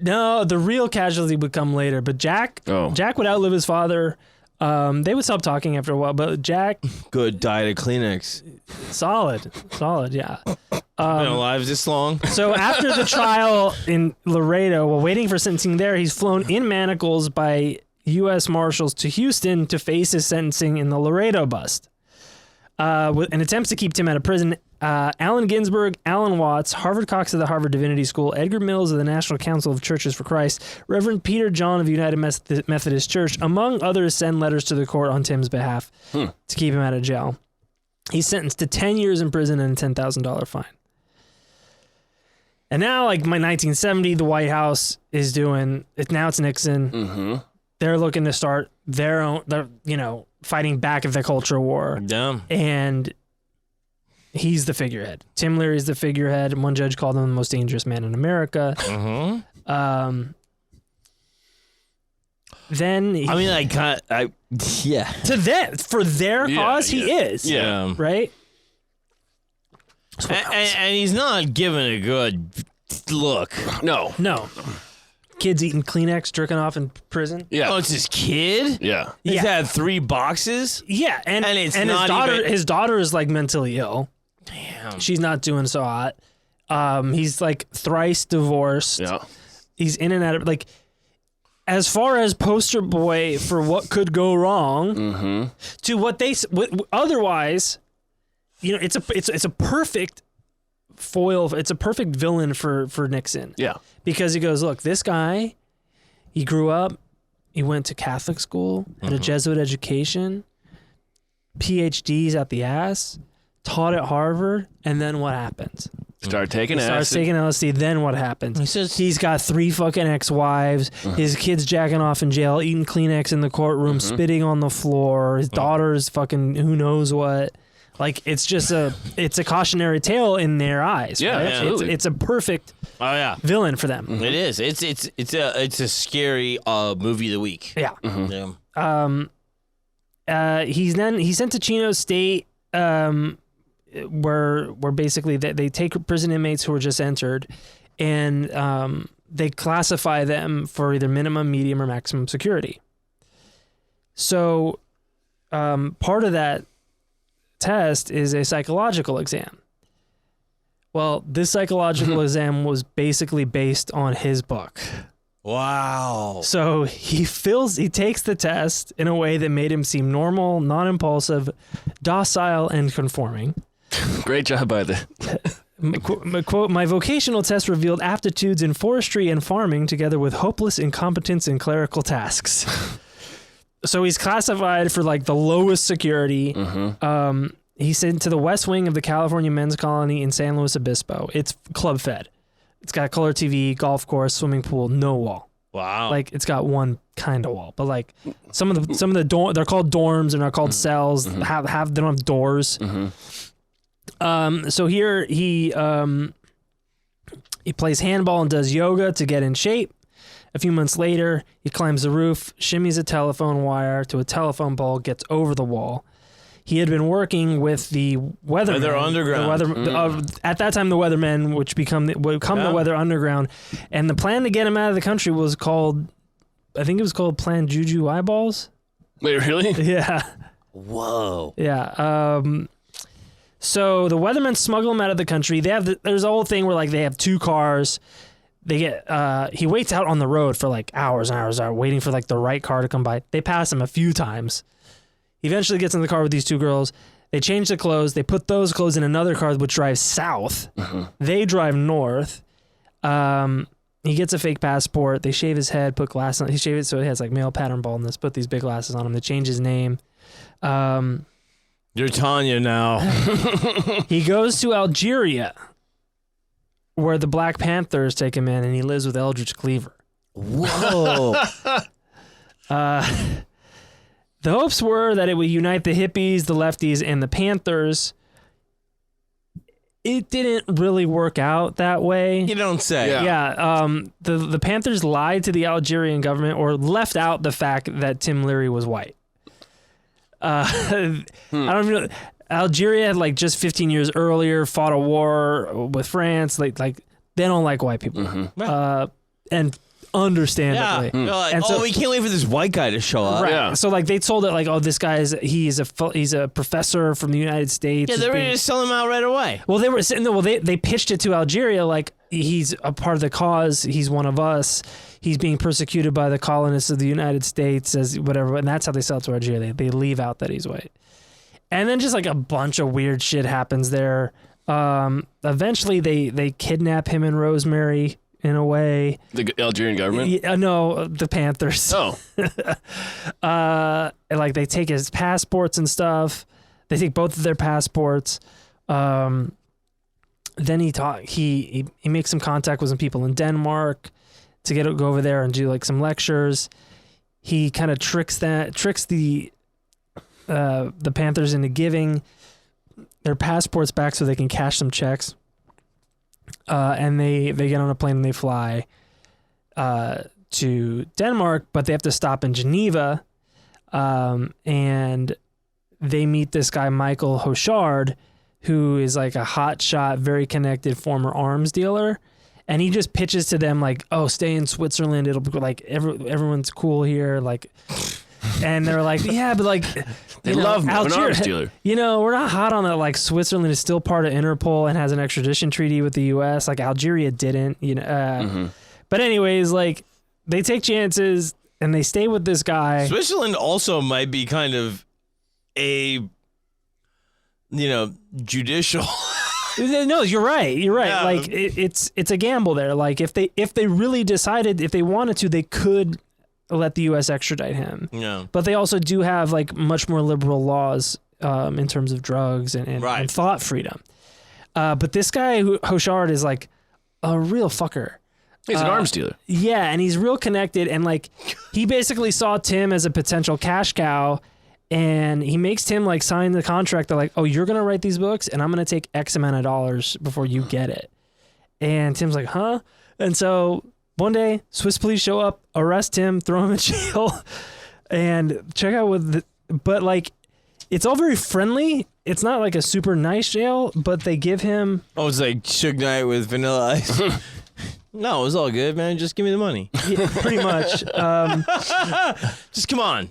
C: No, the real casualty would come later, but Jack would outlive his father. They would stop talking after a while, but Jack...
B: Good diet of Kleenex.
C: Solid, yeah.
B: Been alive this long?
C: So after the trial in Laredo, while waiting for sentencing there, he's flown in manacles by U.S. Marshals to Houston to face his sentencing in the Laredo bust. And attempts to keep Tim out of prison Allen Ginsberg, Alan Watts, Harvard Cox of the Harvard Divinity School, Edgar Mills of the National Council of Churches for Christ, Reverend Peter John of the United Methodist Church, among others, send letters to the court on Tim's behalf to keep him out of jail. He's sentenced to 10 years in prison and a $10,000 fine. And now, like, by 1970, the White House is doing it. Now it's Nixon.
D: Mm-hmm.
C: They're looking to start their own, fighting back at the culture war.
B: Dumb.
C: And he's the figurehead. Tim Leary is the figurehead. One judge called him the most dangerous man in America.
B: Mm-hmm.
C: Then he,
B: yeah.
C: to them, for their cause, he is.
D: Yeah.
C: Right?
B: And he's not giving a good look.
D: No.
C: No. Kids eating Kleenex, jerking off in prison.
D: Yeah.
B: Oh, it's his kid?
D: Yeah.
B: He's
C: Yeah.
B: had 3 boxes?
C: Yeah, and
B: it's
C: his
B: not
C: daughter.
B: even-
C: His daughter is like mentally ill.
B: Damn.
C: She's not doing so hot. He's like thrice divorced.
D: Yeah.
C: He's in and out of like. As far as poster boy for what could go wrong, to what they otherwise, it's a perfect foil. It's a perfect villain for Nixon.
D: Yeah.
C: Because he goes, look, this guy, he grew up, he went to Catholic school, had a Jesuit education, PhDs at the ass, taught at Harvard, and then what happens?
D: Start taking
C: Starts
D: acid.
C: taking LSD, then what happens?
B: He says-
C: He's got 3 fucking ex-wives, his kid's jacking off in jail, eating Kleenex in the courtroom, spitting on the floor, his daughter's fucking who knows what. Like, it's a cautionary tale in their eyes.
D: Yeah,
C: right?
D: absolutely.
C: It's a perfect
B: Oh, yeah.
C: villain for them.
B: It is. It's a scary movie of the week.
C: Yeah.
B: Yeah.
C: He's sent to Chino State, where basically they take prison inmates who were just entered, and they classify them for either minimum, medium, or maximum security. So, part of that test is a psychological exam. Well, this psychological exam was basically based on his book.
B: Wow.
C: So he takes the test in a way that made him seem normal, non-impulsive, docile, and conforming.
D: Great job by the.
C: Quote, my vocational test revealed aptitudes in forestry and farming together with hopeless incompetence in clerical tasks. So he's classified for like the lowest security. He's sent to the West Wing of the California Men's Colony in San Luis Obispo. It's club fed. It's got color TV, golf course, swimming pool, no wall.
B: Wow.
C: Like it's got one kind of wall, but like some of the they're called dorms and they're called cells. They don't have doors. So here he plays handball and does yoga to get in shape. A few months later, he climbs the roof, shimmies a telephone wire to a telephone pole, gets over the wall. He had been working with the weathermen.
B: Weather Underground.
C: At that time, the weathermen, which become the Weather Underground. And the plan to get him out of the country was called, I think it was called Plan Juju Eyeballs.
D: Wait, really?
C: Yeah.
B: Whoa.
C: Yeah. So the weathermen smuggle him out of the country. There's a whole thing where like they have 2 cars. They get he waits out on the road for like hours and hours, waiting for like the right car to come by. They pass him a few times. He eventually gets in the car with these 2 girls. They change the clothes. They put those clothes in another car which drives south. They drive north. He gets a fake passport. They shave his head, put glasses on. He shaved it so he has like male pattern baldness. Put these big glasses on him. They change his name.
B: You're Tanya now.
C: He goes to Algeria, where the Black Panthers take him in, and he lives with Eldridge Cleaver.
B: Whoa.
C: The hopes were that it would unite the hippies, the lefties, and the Panthers. It didn't really work out that way.
B: You don't say.
D: Yeah.
C: Yeah, the Panthers lied to the Algerian government or left out the fact that Tim Leary was white. I don't know. Algeria had like just 15 years earlier fought a war with France. Like they don't like white people, and understandably.
B: Yeah. They're like,
C: And so-
B: we can't wait for this white guy to show up.
C: Right.
D: Yeah.
C: So like they told it like, oh, this guy's he's a professor from the United States.
B: Yeah,
C: He's
B: they're ready
C: being-
B: to sell him out right away.
C: Well, they pitched it to Algeria like he's a part of the cause. He's one of us. He's being persecuted by the colonists of the United States as whatever, and that's how they sell it to Algeria. They leave out that he's white, and then just like a bunch of weird shit happens there. Eventually, they kidnap him and Rosemary in a way.
D: The Algerian government?
C: No, the Panthers.
D: Oh.
C: Like they take his passports and stuff. They take both of their passports. Then he makes some contact with some people in Denmark to go over there and do like some lectures. He kind of tricks the Panthers into giving their passports back so they can cash some checks. And they get on a plane and they fly to Denmark, but they have to stop in Geneva. And they meet this guy, Michael Hochard, who is like a hotshot, very connected former arms dealer. And he just pitches to them like, oh, stay in Switzerland. It'll be like everyone's cool here. Like, and they're like, yeah, but like,
D: they love an arms dealer.
C: You know, we're not hot on that. Like Switzerland is still part of Interpol and has an extradition treaty with the U.S. Like Algeria didn't, you know. But anyways, like they take chances and they stay with this guy.
B: Switzerland also might be kind of a, judicial.
C: No, you're right. You're right.
B: Yeah.
C: Like it's a gamble there. Like if they really decided, if they wanted to, they could let the U.S. extradite him.
B: Yeah.
C: But they also do have like much more liberal laws in terms of drugs and thought freedom. But this guy, Hochard, is like a real fucker.
D: He's an arms dealer.
C: Yeah, and he's real connected. And like he basically saw Tim as a potential cash cow. And he makes Tim like sign the contract. They're like, oh, you're going to write these books and I'm going to take X amount of dollars before you get it. And Tim's like, huh? And so one day, Swiss police show up, arrest him, throw him in jail, and check out but like, it's all very friendly. It's not like a super nice jail, but they give him.
B: Oh, it's like Suge Knight with Vanilla Ice. No, it was all good, man. Just give me the money.
C: Yeah, pretty much.
B: Just come on.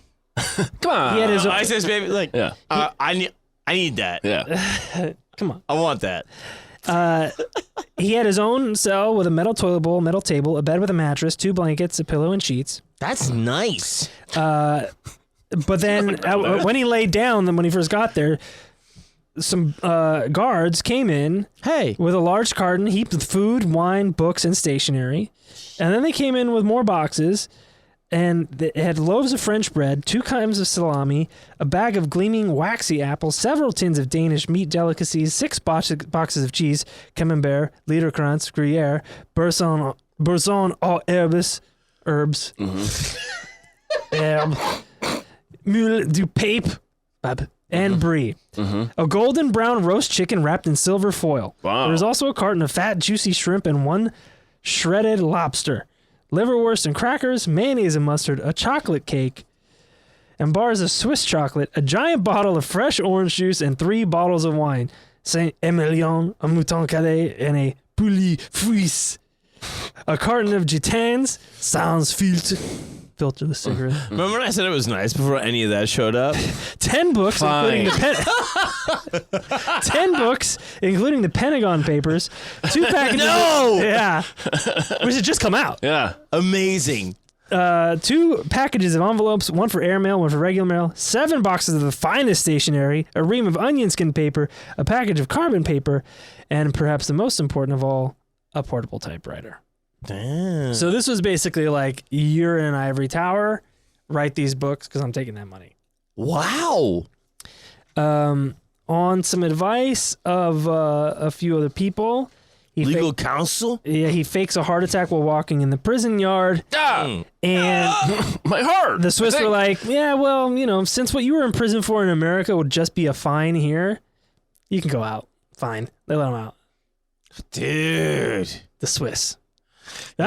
D: Come on.
C: He had his
B: I says, baby, like,
D: Yeah.
B: I need that.
D: Yeah.
C: Come on.
B: I want that.
C: He had his own cell with a metal toilet bowl, metal table, a bed with a mattress, 2 blankets, a pillow, and sheets.
B: That's nice.
C: But then when he laid down, when he first got there, some guards came in with a large carton heaped with food, wine, books, and stationery. And then they came in with more boxes. And it had loaves of French bread, 2 kinds of salami, a bag of gleaming waxy apples, several tins of Danish meat delicacies, 6 boxes of cheese, camembert, Liederkranz, Gruyere, boursin aux herbes, mule du pape, and brie. A golden brown roast chicken wrapped in silver foil.
D: Wow.
C: There was also a carton of fat, juicy shrimp and 1 shredded lobster. Liverwurst and crackers, mayonnaise and mustard, a chocolate cake, and bars of Swiss chocolate, a giant bottle of fresh orange juice, and 3 bottles of wine. Saint-Emilion, a Mouton Cadet, and a Pouilly Fouisse. A carton of Gitans, sans filter the cigarette.
B: Remember when I said it was nice before any of that showed up?
C: 10 books, including the 10 books, including the Pentagon Papers. 2 packages.
B: No!
C: Yeah. Which had just come out.
D: Yeah.
B: Amazing.
C: 2 packages of envelopes, 1 for airmail, 1 for regular mail, 7 boxes of the finest stationery, a ream of onion skin paper, a package of carbon paper, and perhaps the most important of all, a portable typewriter.
B: Damn.
C: So this was basically like, you're in an ivory tower, write these books because I'm taking that money.
B: Wow.
C: On some advice of a few other people,
B: Legal counsel?
C: Yeah, he fakes a heart attack while walking in the prison yard. And
D: my heart.
C: the Swiss were like, yeah, well, since what you were in prison for in America would just be a fine here, you can go out. Fine. They let him out.
B: Dude.
C: The Swiss. Swiss.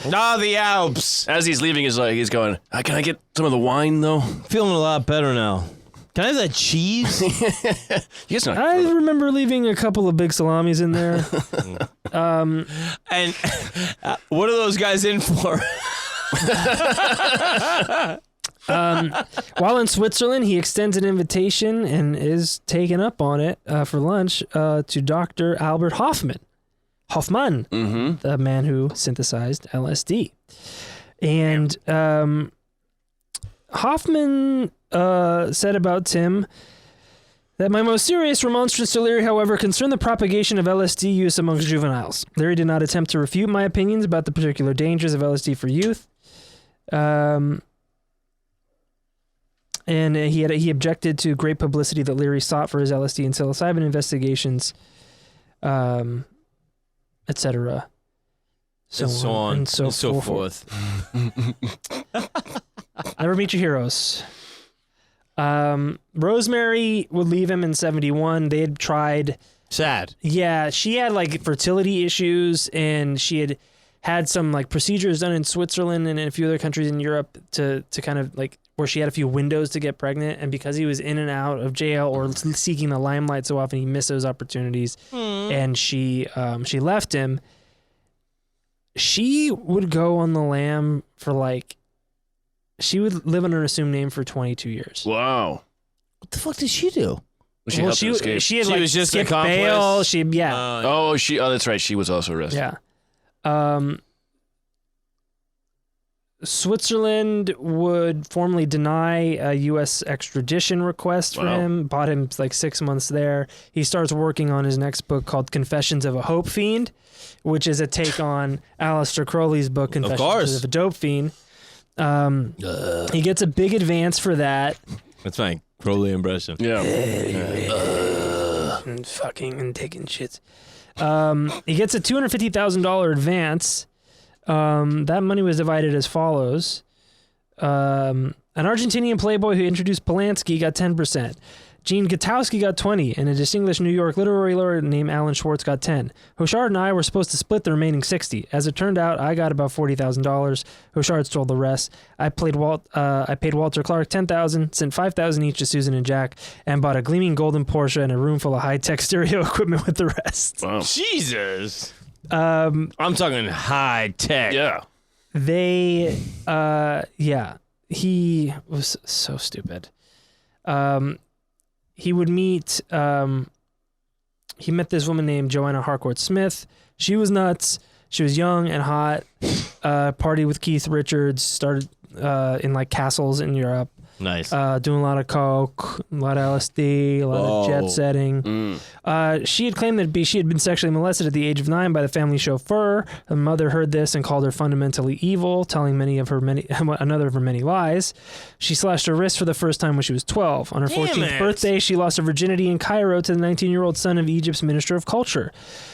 B: The Alps.
D: As he's leaving, he's going, can I get some of the wine, though?
B: Feeling a lot better now. Can I have that cheese?
C: I remember leaving a couple of big salamis in there.
B: And what are those guys in for?
C: While in Switzerland, he extends an invitation and is taken up on it for lunch to Dr. Albert Hoffman, the man who synthesized LSD. And Hoffman said about Tim That my most serious remonstrance to Leary, however, concerned the propagation of LSD use amongst juveniles. Leary did not attempt to refute my opinions about the particular dangers of LSD for youth. And he objected to great publicity that Leary sought for his LSD and psilocybin investigations, etc. So on and so forth. Never meet your heroes. Rosemary would leave him in 1971. They had tried.
B: Sad.
C: Yeah, she had like fertility issues, and she had some like procedures done in Switzerland and in a few other countries in Europe to kind of like where she had a few windows to get pregnant, and because he was in and out of jail or seeking the limelight so often, he missed those opportunities. And she left him. She would go on the lam for like. She would live under an assumed name for 22 years.
D: Wow.
B: What the fuck did she do?
C: She was just
B: She was just
C: skipped
B: an accomplice?
C: bail.
D: Oh, that's right. She was also arrested.
C: Yeah. Switzerland would formally deny a U.S. extradition request for him. Bought him like 6 months there. He starts working on his next book called Confessions of a Hope Fiend, which is a take on Aleister Crowley's book Confessions of a Dope Fiend. He gets a big advance for that.
B: That's my Crowley impression.
D: Yeah.
C: And fucking and taking shits. He gets a $250,000 advance. That money was divided as follows. An Argentinian playboy who introduced Polanski got 10%. Gene Gutowski got 20, and a distinguished New York literary laureate named Alan Schwartz got 10. Hochard and I were supposed to split the remaining 60. As it turned out, I got about $40,000. Hochard stole the rest. I paid Walter Clark $10,000, sent $5,000 each to Susan and Jack, and bought a gleaming golden Porsche and a room full of high-tech stereo equipment with the rest.
D: Wow.
B: Jesus. I'm talking high tech.
D: Yeah.
C: He was so stupid. He would meet, he met this woman named Joanna Harcourt Smith. She was nuts. She was young and hot. Partied with Keith Richards. Started in like castles in Europe.
B: Nice.
C: Doing a lot of coke, a lot of LSD, a lot of jet setting. She had claimed that she had been sexually molested at the age of 9 by the family chauffeur. Her mother heard this and called her fundamentally evil, telling another of her many lies. She slashed her wrist for the first time when she was 12. On her 14th birthday, she lost her virginity in Cairo to the 19-year-old son of Egypt's Minister of Culture.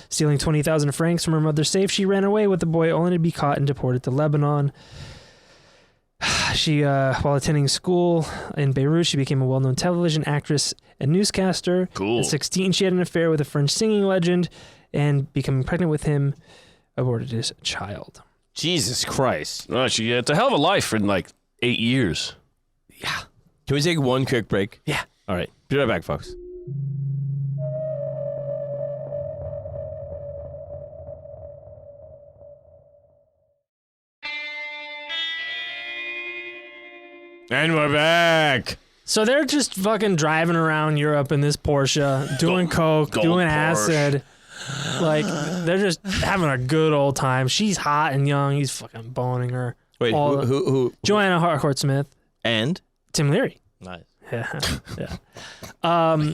C: Stealing 20,000 francs from her mother's safe, she ran away with the boy only to be caught and deported to Lebanon. She, while attending school in Beirut, she became a well-known television actress and newscaster.
D: Cool.
C: At 16, she had an affair with a French singing legend, and becoming pregnant with him, aborted his child.
B: Jesus Christ.
D: Oh, she had a hell of a life for like 8 years.
B: Yeah. Can we take one quick break?
C: Yeah.
B: All right. Be right back, folks. And we're back.
C: So they're just fucking driving around Europe in this Porsche, doing coke, doing acid. Like, they're just having a good old time. She's hot and young. He's fucking boning her.
B: Wait, who?
C: Joanna Harcourt Smith.
B: And?
C: Tim Leary.
B: Nice.
C: Yeah.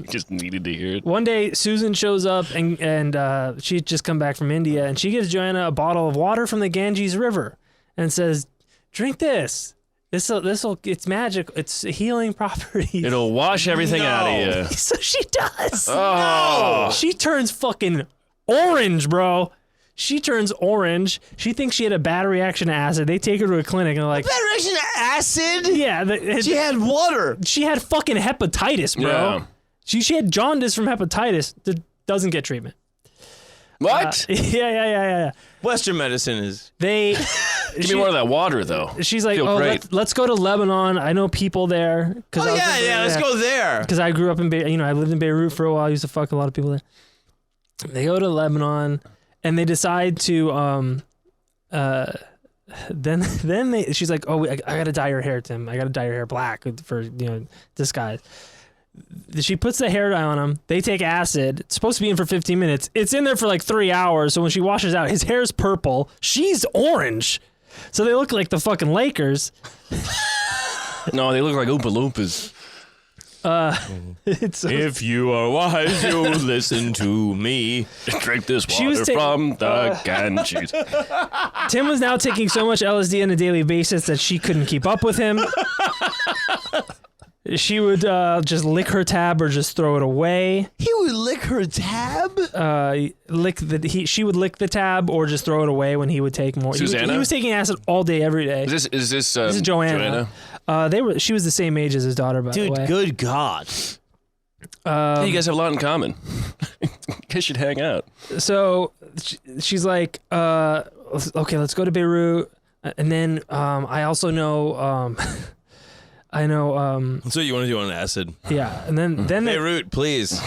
D: Just needed to hear it.
C: One day, Susan shows up, and she'd just come back from India, and she gives Joanna a bottle of water from the Ganges River and says, "Drink this. This'll, it's magic. It's healing properties."
D: It'll wash everything out of you.
C: So she does.
D: Oh.
C: No. She turns fucking orange, bro. She turns orange. She thinks she had a bad reaction to acid. They take her to a clinic and they're like,
B: Bad reaction to acid?
C: yeah.
B: She had water.
C: She had fucking hepatitis, bro.
D: Yeah.
C: She had jaundice from hepatitis that doesn't get treatment.
D: What?
C: Yeah.
B: Western medicine is...
C: Give
D: me more of that water, though.
C: She's like,
D: Feel great.
C: let's go to Lebanon. I know people there.
B: Let's go there.
C: Because I grew up in I lived in Beirut for a while. I used to fuck a lot of people there. They go to Lebanon, and they decide to she's like, "Oh, I gotta dye your hair, Tim. I gotta dye your hair black for disguise." She puts the hair dye on him. They take acid. It's supposed to be in for 15 minutes. It's in there for like 3 hours. So when she washes out, his hair's purple. She's orange. So they look like the fucking Lakers.
D: No, they look like Oompa Loompas.
C: It's
B: If you are wise, you listen to me.
D: Drink this
C: She was
D: water
C: ta-
D: from the can. Jeez.
C: Tim was now taking so much LSD on a daily basis that she couldn't keep up with him. She would just lick her tab or just throw it away.
B: He would lick her tab?
C: She would lick the tab or just throw it away when he would take more.
D: Susanna?
C: He was taking acid all day, every day.
D: Is this
C: This is Joanna. She was the same age as his daughter, by the
B: Dude,
C: way.
B: good God.
D: Hey, you guys have a lot in common. You guys should hang out.
C: So she's like, okay, let's go to Beirut. And then I also know,
B: That's what you want to do on acid.
C: yeah. And then
B: Beirut, please.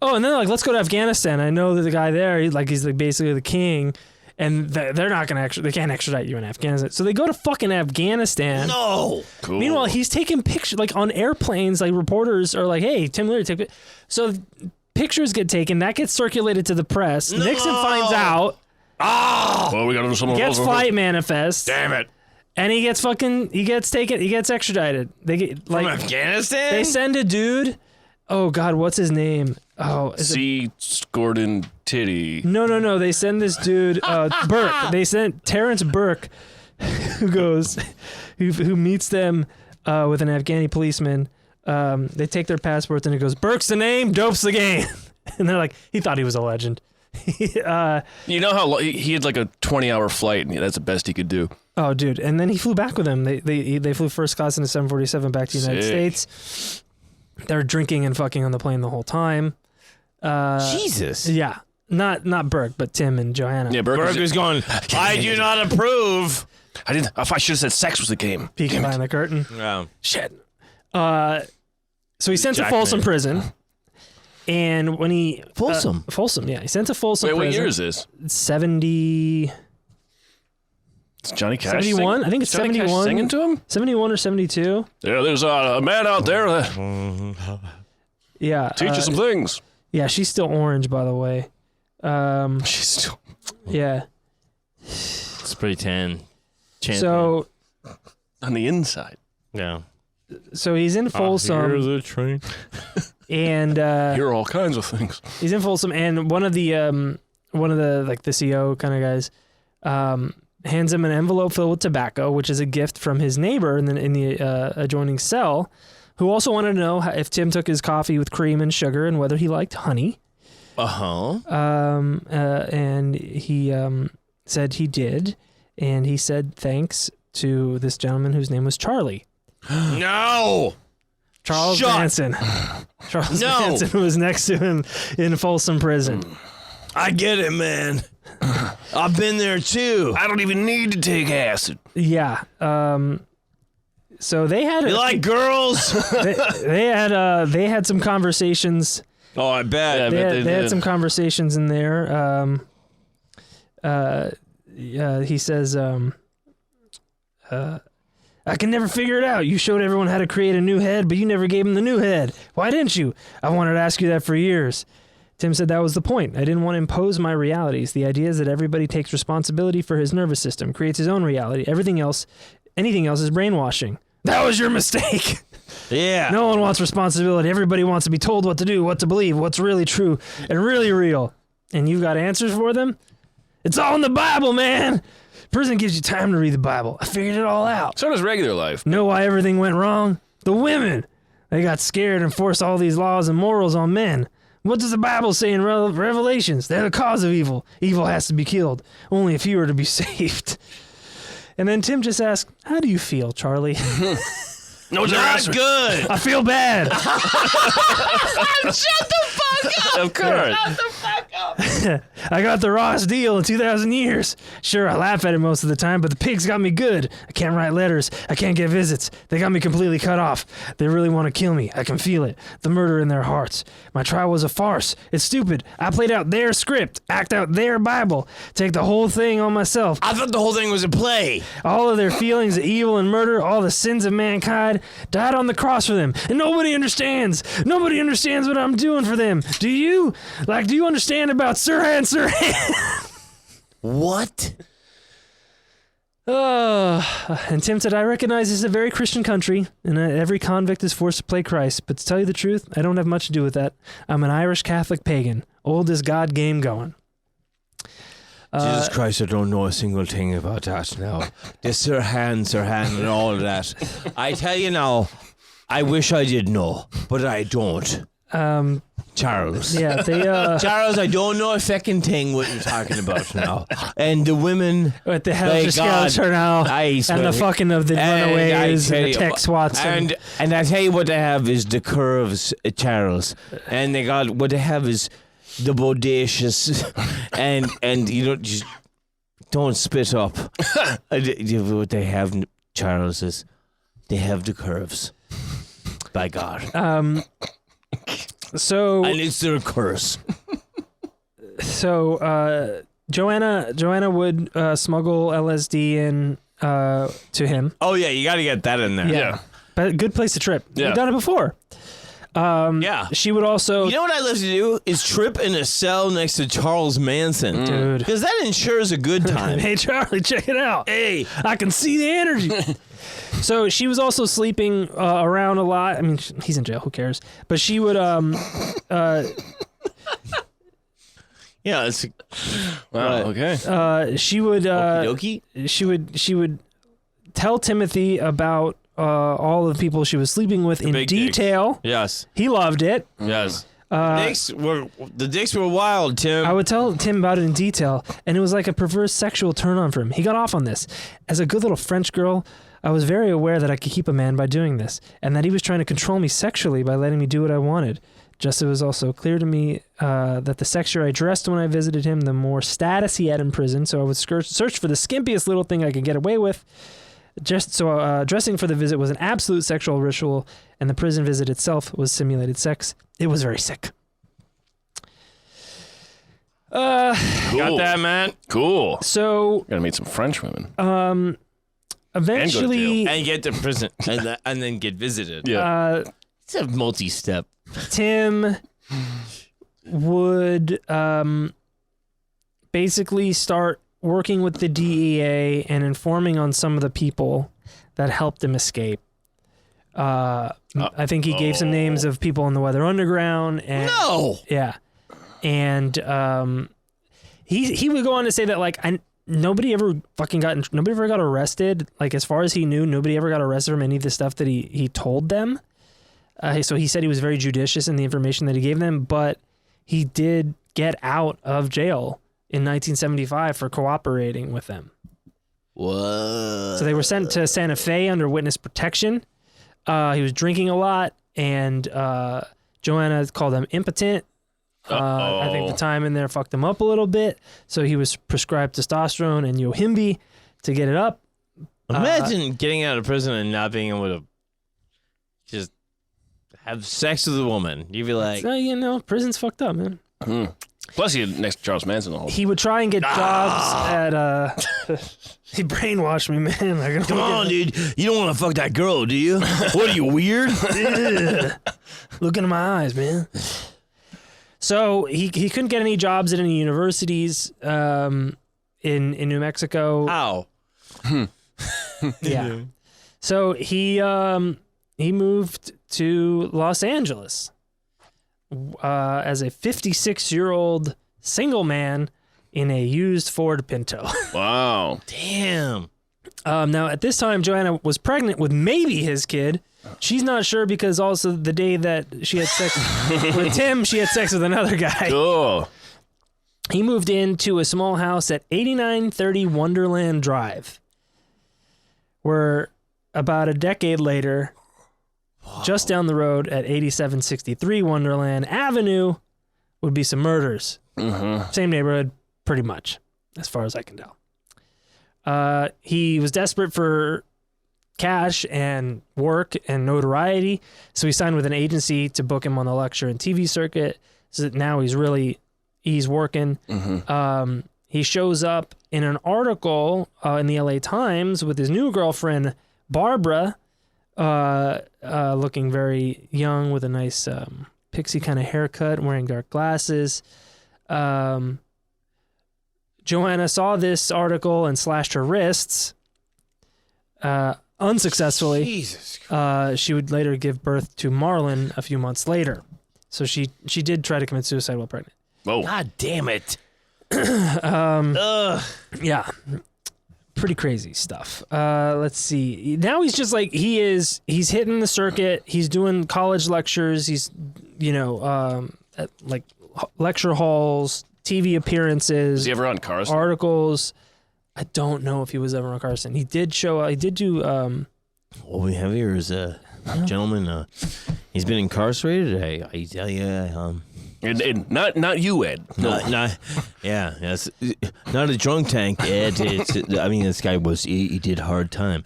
C: oh, and then like, let's go to Afghanistan. I know that the guy there, he's like basically the king. And they're not going to they can't extradite you in Afghanistan. So they go to fucking Afghanistan.
B: No.
D: Cool.
C: Meanwhile, he's taking pictures, like on airplanes, like reporters are like, hey, Tim Leary, take it. So pictures get taken. That gets circulated to the press.
B: No.
C: Nixon finds out,
D: Well, we got to do something.
C: gets flight manifest.
D: Damn it.
C: And he gets extradited. They get
B: From
C: like,
B: Afghanistan?
C: they send a dude. Oh God, what's his name? Oh,
D: C. Gordon Titty.
C: No. They send this dude, Burke. They sent Terrence Burke, who meets them with an Afghani policeman. They take their passports and it goes, Burke's the name, dope's the game. And they're like, he thought he was a legend.
D: You know how he had like a 20-hour flight, and that's the best he could do.
C: Oh, dude. And then he flew back with him. They flew first class in a 747 back to the United
D: Sick.
C: States. They're drinking and fucking on the plane the whole time.
B: Jesus.
C: Yeah. Not Burke, but Tim and Joanna.
D: Yeah,
B: Burger's going, I do not approve.
D: I should have said sex was the game.
C: Peeking behind the curtain.
B: Wow.
C: Shit. So he's sent to
B: Jackman.
C: Folsom Prison. And when he...
B: Folsom?
C: Folsom, yeah. He's sent to Folsom
D: Wait, what
C: Prison.
D: year is this?
C: 70...
D: Is Johnny Cash
C: 71?
D: sing-
C: I think it's
D: Johnny Cash
C: 71.
D: singing to him?
C: 71 or 72.
D: Yeah, there's a man out there that
C: Yeah.
D: teaches some things.
C: Yeah, she's still orange, by the way.
D: She's still...
C: Yeah.
B: It's pretty tan.
C: So
D: on the inside.
B: Yeah.
C: he's in Folsom.
B: the train.
C: And
D: Hear all kinds of things.
C: he's in Folsom, and one of the like the CO kind of guys hands him an envelope filled with tobacco, which is a gift from his neighbor in the adjoining cell, who also wanted to know if Tim took his coffee with cream and sugar and whether he liked honey.
B: Uh-huh.
C: And he said he did, and he said thanks to this gentleman whose name was Charlie.
B: No.
C: Charles
B: Shut.
C: Manson. Charles
B: No.
C: Manson was next to him in Folsom Prison.
B: I get it, man. I've been there too.
D: I don't even need to take acid.
C: Yeah. So they had
B: You like girls?
C: they had some conversations.
B: Oh, I bet.
D: Yeah, I
C: They
D: bet
C: had, they had some conversations in there. He says, I can never figure it out. You showed everyone how to create a new head, but you never gave them the new head. Why didn't you? I wanted to ask you that for years. Tim said that was the point. I didn't want to impose my realities. The idea is that everybody takes responsibility for his nervous system, creates his own reality. Anything else is brainwashing. That was your mistake.
B: Yeah.
C: No one wants responsibility. Everybody wants to be told what to do, what to believe, what's really true and really real. And you've got answers for them? It's all in the Bible, man. Prison gives you time to read the Bible. I figured it all out.
D: So does regular life.
C: Know why everything went wrong? The women. They got scared and forced all these laws and morals on men. What does the Bible say in Revelations? They're the cause of evil. Evil has to be killed. Only a few are to be saved. And then Tim just asked, how do you feel, Charlie?
D: No,
B: Not good.
C: I feel bad.
D: Of course.
C: I got the rawest deal in 2,000 years. Sure, I laugh at it most of the time, but the pigs got me good. I can't write letters. I can't get visits. They got me completely cut off. They really want to kill me. I can feel it. The murder in their hearts. My trial was a farce. It's stupid. I played out their script, act out their Bible, take the whole thing on myself.
B: I thought the whole thing was a play.
C: All of their feelings of evil and murder, all the sins of mankind, died on the cross for them. And nobody understands. Nobody understands what I'm doing for them. Do you? Like, do you understand about Sirhan?
B: What?
C: And Tim said, I recognize this is a very Christian country, and every convict is forced to play Christ. But to tell you the truth, I don't have much to do with that. I'm an Irish Catholic pagan. Oldest God game going.
B: Jesus Christ, I don't know a single thing about that now. This Sir Han, and all of that. I tell you now, I wish I did know, but I don't. Charles.
C: Yeah, they
B: Charles, I don't know a fucking thing what you're talking about now. And the women,
C: what the hell just scouts are now, and the fucking of the runaways and the tech swats.
B: And I tell you what they have is the curves, Charles. And they got what they have is the bodacious, and you don't just don't spit up. What they have, Charles, is they have the curves. By God.
C: So
B: and it's their curse.
C: So Joanna would smuggle LSD in to him.
B: Oh yeah, you got to get that in there.
C: Yeah. But a good place to trip.
D: Yeah.
C: We've done it before.
B: Yeah.
C: She would also...
B: You know what I love to do? Is trip in a cell next to Charles Manson.
C: Dude.
B: Because that ensures a good time.
C: Hey, Charlie, check it out. Hey, I can see the energy. So she was also sleeping around a lot. I mean, he's in jail. Who cares? But she would...
B: Yeah, it's...
D: Wow, okay.
C: She would...
B: Okey
C: She would tell Timothy about... all of the people she was sleeping with in detail.
B: Dicks. Yes.
C: He loved it.
D: Yes.
B: The dicks were wild, Tim.
C: I would tell Tim about it in detail, and it was like a perverse sexual turn on for him. He got off on this. As a good little French girl, I was very aware that I could keep a man by doing this, and that he was trying to control me sexually by letting me do what I wanted. Just it was also clear to me that the sexier I dressed when I visited him, the more status he had in prison, so I would search for the skimpiest little thing I could get away with. Dressing for the visit was an absolute sexual ritual, and the prison visit itself was simulated sex. It was very sick.
D: Cool.
B: Got that, man?
D: Cool.
C: So
D: Gotta meet some French women.
C: Eventually,
B: And get to prison, and then get visited.
D: Yeah.
B: It's a multi-step.
C: Tim would basically start working with the DEA and informing on some of the people that helped him escape. I think he gave some names of people in the Weather Underground. And,
B: No!
C: Yeah. And he would go on to say that, like, nobody ever got arrested. Like, as far as he knew, nobody ever got arrested from any of the stuff that he told them. So he said he was very judicious in the information that he gave them, but he did get out of jail in 1975 for cooperating with them.
B: What?
C: So they were sent to Santa Fe under witness protection. He was drinking a lot, and Joanna called him impotent. I think the time in there fucked him up a little bit. So he was prescribed testosterone and Yohimbe to get it up.
B: Imagine getting out of prison and not being able to just have sex with a woman. You'd be like...
C: So, prison's fucked up, man.
D: Plus, he had next to Charles Manson the whole
C: He would try and get jobs at... he brainwashed me, man.
B: Come on, dude. You don't want to fuck that girl, do you? What, are you weird?
C: Look into my eyes, man. So he couldn't get any jobs at any universities in New Mexico.
B: Ow.
C: Yeah. So he moved to Los Angeles as a 56-year-old single man in a used Ford Pinto.
D: Wow.
B: Damn.
C: Now, at this time, Joanna was pregnant with maybe his kid. She's not sure because also the day that she had sex with Tim, she had sex with another guy.
D: Oh.
C: He moved into a small house at 8930 Wonderland Drive, where about a decade later, just down the road at 8763 Wonderland Avenue, would be some murders.
D: Mm-hmm.
C: Same neighborhood, pretty much, as far as I can tell. He was desperate for cash and work and notoriety, so he signed with an agency to book him on the lecture and TV circuit. So that now he's working.
D: Mm-hmm.
C: He shows up in an article in the LA Times with his new girlfriend Barbara, looking very young with a nice pixie kind of haircut, wearing dark glasses. Joanna saw this article and slashed her wrists Unsuccessfully.
B: Jesus.
C: She would later give birth to Marlon a few months later. So she did try to commit suicide while pregnant.
D: Whoa.
B: God damn it.
C: Yeah. Pretty crazy stuff. Let's see. Now he's just like, he's hitting the circuit. He's doing college lectures. He's, at like lecture halls, TV appearances.
D: Was he ever on Carson?
C: Articles. I don't know if he was ever on Carson. He did show. He did do.
B: What we have here is a gentleman. He's been incarcerated. I tell you.
D: And not you, Ed.
B: Yes, not a drunk tank, Ed. I mean, this guy he did hard time.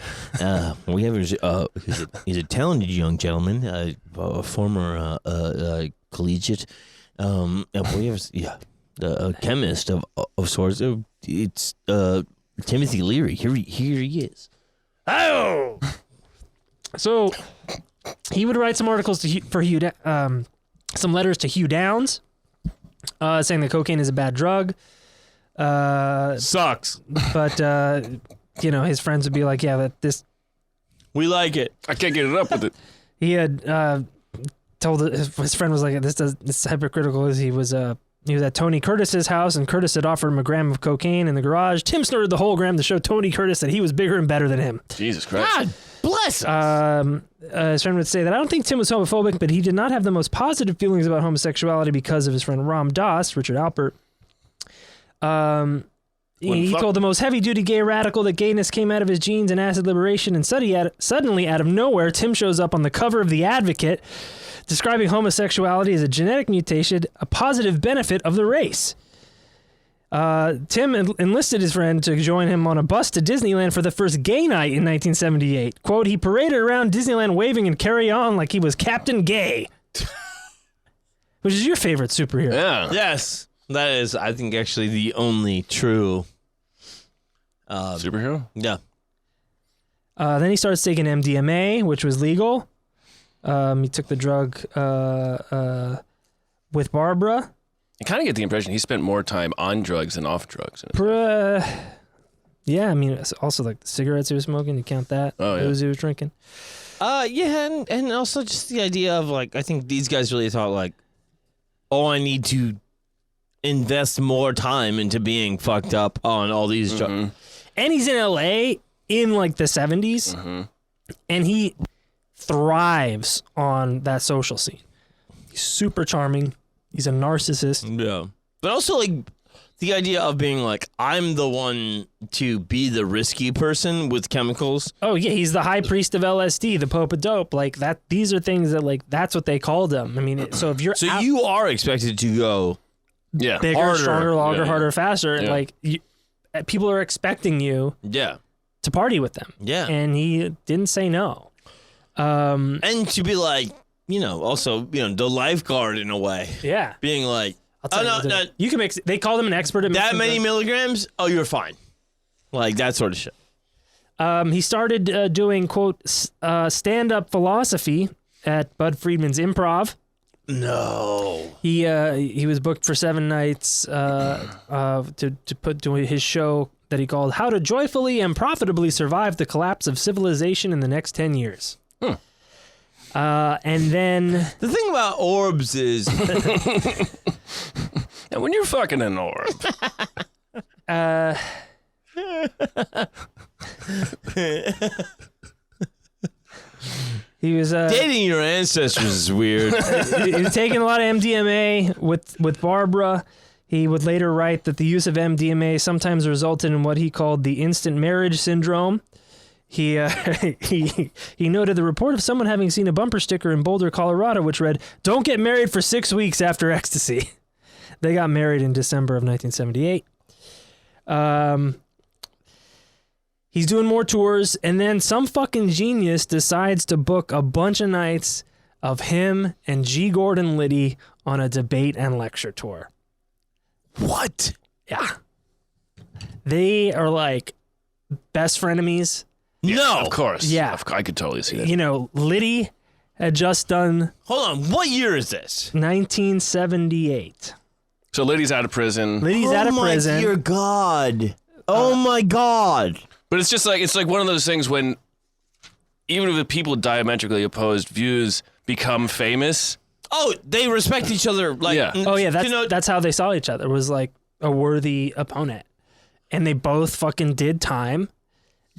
B: We have he's a talented young gentleman, a former collegiate. And we have a chemist of sorts. It's Timothy Leary. Here he is.
C: Oh. So he would write some articles for Hugh. Some letters to Hugh Downs, saying that cocaine is a bad drug.
B: Sucks.
C: But his friends would be like, "Yeah,
B: we like it.
D: I can't get it up with it."
C: He had told his friend was like, "This is hypocritical." As he was at Tony Curtis's house, and Curtis had offered him a gram of cocaine in the garage. Tim snorted the whole gram to show Tony Curtis that he was bigger and better than him.
D: Jesus Christ.
B: God bless us.
C: His friend would say that I don't think Tim was homophobic, but he did not have the most positive feelings about homosexuality because of his friend Ram Dass, Richard Alpert. He told the most heavy-duty gay radical that gayness came out of his genes and acid liberation, and suddenly, out of nowhere, Tim shows up on the cover of The Advocate, describing homosexuality as a genetic mutation, a positive benefit of the race. Tim enlisted his friend to join him on a bus to Disneyland for the first gay night in 1978. Quote, he paraded around Disneyland waving and carry on like he was Captain Gay. Which is your favorite superhero.
D: Yeah.
B: Yes. That is, I think, actually the only true...
D: superhero?
B: Yeah.
C: Then he started taking MDMA, which was legal. He took the drug with Barbara.
D: I kind of get the impression he spent more time on drugs than off drugs.
C: Yeah, I mean, it's also like the cigarettes he was smoking, you count that?
D: Oh, yeah.
C: Those he was drinking.
B: Yeah, and also just the idea of, like, I think these guys really thought, like, oh, I need to invest more time into being fucked up on all these drugs.
C: And he's in LA in, like, the 70s, and he thrives on that social scene. He's super charming. He's a narcissist.
B: Yeah. But also, like, the idea of being like, I'm the one to be the risky person with chemicals.
C: Oh, yeah, he's the high priest of LSD, the Pope of Dope. Like, that. These are things that, like, that's what they called him. I mean, so if you're
B: So you are expected to go
C: bigger,
B: harder,
C: stronger, longer, harder, faster,
B: Yeah.
C: like, people are expecting you to party with them.
B: Yeah.
C: And he didn't say no.
B: And to be like, also, the lifeguard in a way.
C: Yeah.
B: Being like,
C: I'll tell you, you can make. They call them an expert at
B: that
C: mixing
B: many
C: drugs.
B: milligrams? Oh, you're fine. Like, that sort of shit.
C: He started doing, quote, stand-up philosophy at Bud Friedman's Improv.
B: No.
C: He was booked for 7 nights to put to his show that he called How to Joyfully and Profitably Survive the Collapse of Civilization in the Next 10 Years. And then...
B: The thing about orbs is...
D: And when you're fucking an orb.
C: He was
B: dating your ancestors is weird.
C: he was taking a lot of MDMA with Barbara. He would later write that the use of MDMA sometimes resulted in what he called the instant marriage syndrome. He noted the report of someone having seen a bumper sticker in Boulder, Colorado, which read, "Don't get married for 6 weeks after ecstasy." They got married in December of 1978. He's doing more tours, and then some fucking genius decides to book a bunch of nights of him and G. Gordon Liddy on a debate and lecture tour.
B: What?
C: Yeah. They are like best frenemies.
B: No.
D: Of course.
C: Yeah.
D: I could totally see that.
C: You know, Liddy had just done
B: Hold on. What year is this?
C: 1978.
D: So Liddy's out of prison.
C: Liddy's out of prison.
B: Oh, my dear God. Oh, my God.
D: But it's just like one of those things when even if the people with diametrically opposed views become famous.
B: Oh, they respect each other. Like,
D: Yeah.
C: Oh yeah, that's how they saw each other. Was like a worthy opponent, and they both fucking did time.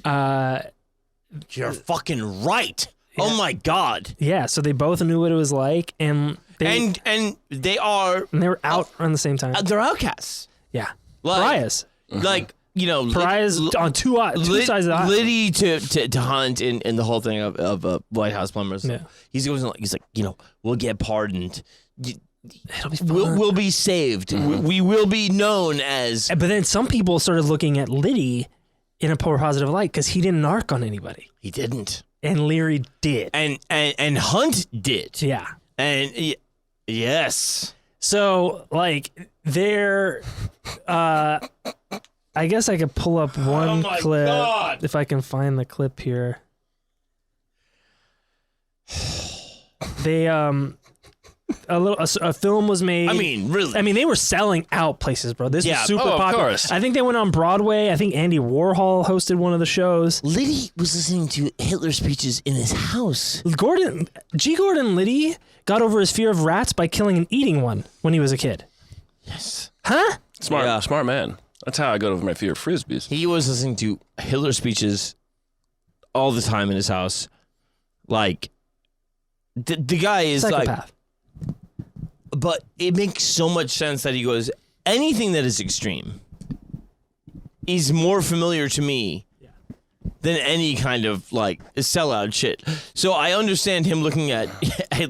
B: You're fucking right. Oh my God.
C: Yeah, so they both knew what it was like, and they
B: they are
C: and they were out around the same time.
B: they're outcasts.
C: Yeah,
B: Like-
C: pariahs.
B: Like, you know,
C: Pariahs on two sides of the aisle.
B: Liddy to Hunt in the whole thing of White House plumbers.
C: Yeah.
B: He's like, you know, we'll get pardoned.
C: It'll be fun.
B: We'll be saved. We will be known as.
C: But then some people started looking at Liddy in a poor positive light because he didn't narc on anybody,
B: He didn't.
C: and Leary did.
B: And Hunt did.
C: Yeah.
B: And yes.
C: So like they're I guess I could pull up one
B: my
C: clip
B: God.
C: if I can find the clip here. They a film was made.
B: I mean, really.
C: I mean, they were selling out places, bro. This
B: Yeah.
C: was super
D: Oh, of
C: popular.
D: course.
C: I think they went on Broadway. I think Andy Warhol hosted one of the shows.
B: Liddy was listening to Hitler speeches in his house.
C: Gordon Liddy got over his fear of rats by killing and eating one when he was a kid.
B: Yes.
C: Huh?
D: Smart man. That's how I got over my fear of frisbees.
B: He was listening to Hitler speeches all the time in his house. Like, the guy is
C: Psychopath.
B: but it makes so much sense that he goes, anything that is extreme is more familiar to me than any kind of like sellout shit. So I understand him looking at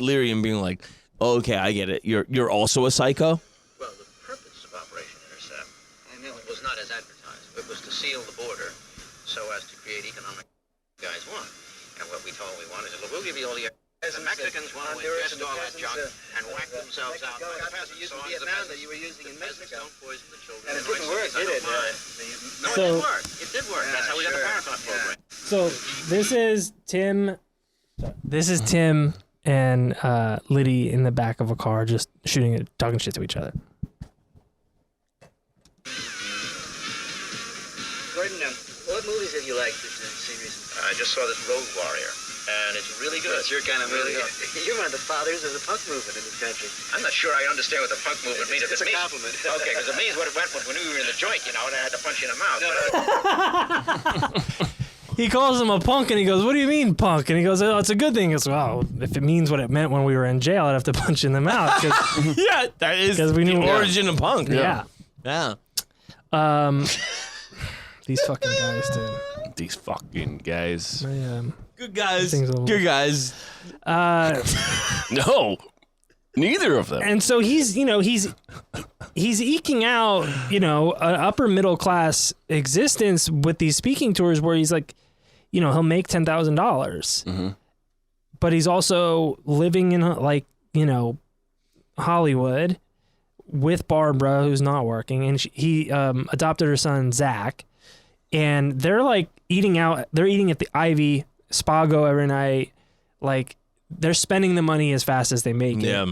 B: Leary and being like, oh, okay, I get it. You're also a psycho.
F: Well, the purpose of Operation Intercept, and it was not as advertised. It was to seal the border so as to create economic guys want. And what we want is, we'll give you all the Mexicans want to ingest all that junk and whack themselves out.
E: Going after the use of Vietnam that you were using in Mexico.
F: Don't poison the children.
E: And it didn't work, did it?
F: No,
C: So-
F: it did work. It did work. That's how we got the
E: sure.
F: Paracon program.
C: So this is Tim. This is Tim and Liddy in the back of a car, just talking shit to each other.
E: Gordon, what movies have you liked this series?
F: I just saw this Road Warrior, and it's really good.
E: It's your kind of
F: really
E: movie.
F: good.
E: You're one of the fathers of the punk movement in this country.
F: I'm not sure I understand what the punk movement means.
E: It's a compliment.
F: Okay, because it means what it went when we were in the joint, you know, and I had to punch you in the mouth.
C: He calls him a punk, and he goes, "What do you mean, punk?" And he goes, "Oh, it's a good thing." He goes, "Well, if it means what it meant when we were in jail, I'd have to punch you in the mouth."
B: Yeah, that is
C: 'Cause we knew-
B: the origin of punk.
C: Yeah.
B: Yeah.
C: These fucking guys, dude.
D: These fucking guys.
B: Good guys.
C: Things will-
B: Good guys.
D: No, neither of them.
C: And so he's eking out, an upper middle class existence with these speaking tours where he's like, he'll make $10,000, but he's also living in Hollywood with Barbara, who's not working, and he adopted her son Zach, and they're like eating out. They're eating at the Ivy Spago every night. Like they're spending the money as fast as they make it.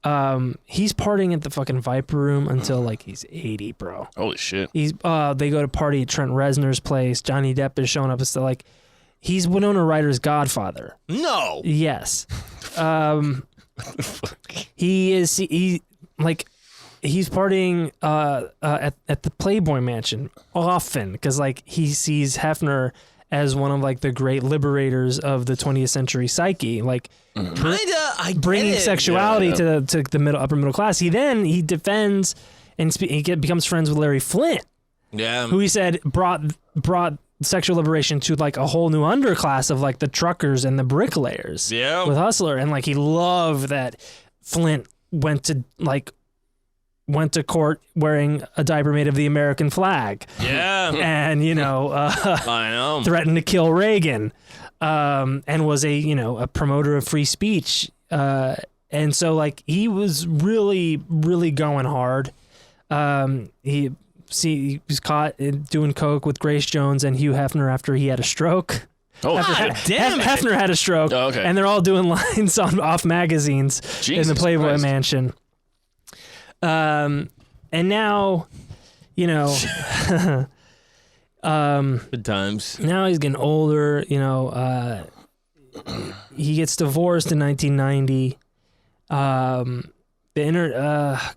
B: Yeah.
C: He's partying at the fucking Viper Room until like he's 80, bro.
D: Holy shit.
C: They go to party at Trent Reznor's place. Johnny Depp is showing up. It's like he's Winona Ryder's godfather.
B: No.
C: Yes. He's partying at the Playboy Mansion often because like he sees Hefner as one of like the great liberators of the 20th century psyche, like bringing sexuality to the upper middle class. He defends and becomes friends with Larry Flint, who he said brought sexual liberation to like a whole new underclass of like the truckers and the bricklayers.
B: Yeah.
C: With Hustler, and like he loved that Flint went to court wearing a diaper made of the American flag.
B: Yeah.
C: And,
B: I know.
C: threatened to kill Reagan, and was a promoter of free speech. And so like he was really, really going hard. He was caught doing coke with Grace Jones and Hugh Hefner after he had a stroke.
D: Oh,
B: damn it.
C: Hefner had a stroke.
D: Oh, okay.
C: And they're all doing lines off magazines in
D: Jesus
C: the Playboy
D: Christ.
C: Mansion. And now,
B: Good times.
C: Now he's getting older. He gets divorced in 1990.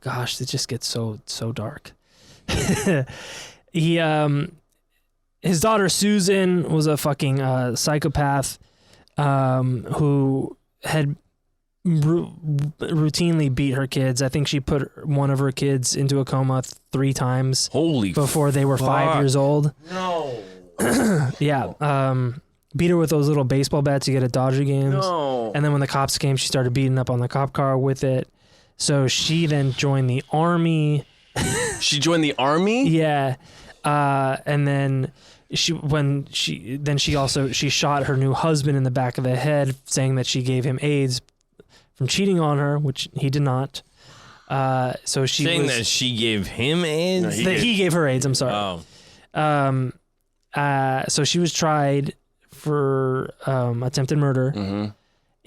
C: Gosh, it just gets so dark. His daughter Susan was a fucking psychopath who had routinely beat her kids. I think she put one of her kids into a coma 3 times.
D: Holy
C: before they were 5 years old.
B: No.
C: Yeah. Beat her with those little baseball bats you get at Dodger games.
B: No.
C: And then when the cops came, she started beating up on the cop car with it. So she then joined the army.
D: She joined the army?
C: Yeah. And then she shot her new husband in the back of the head, saying that she gave him AIDS from cheating on her, which he did not. So she
B: saying that she gave him AIDS?
C: No, he gave her AIDS, I'm sorry.
B: Oh.
C: So she was tried for attempted murder.
D: Mm-hmm.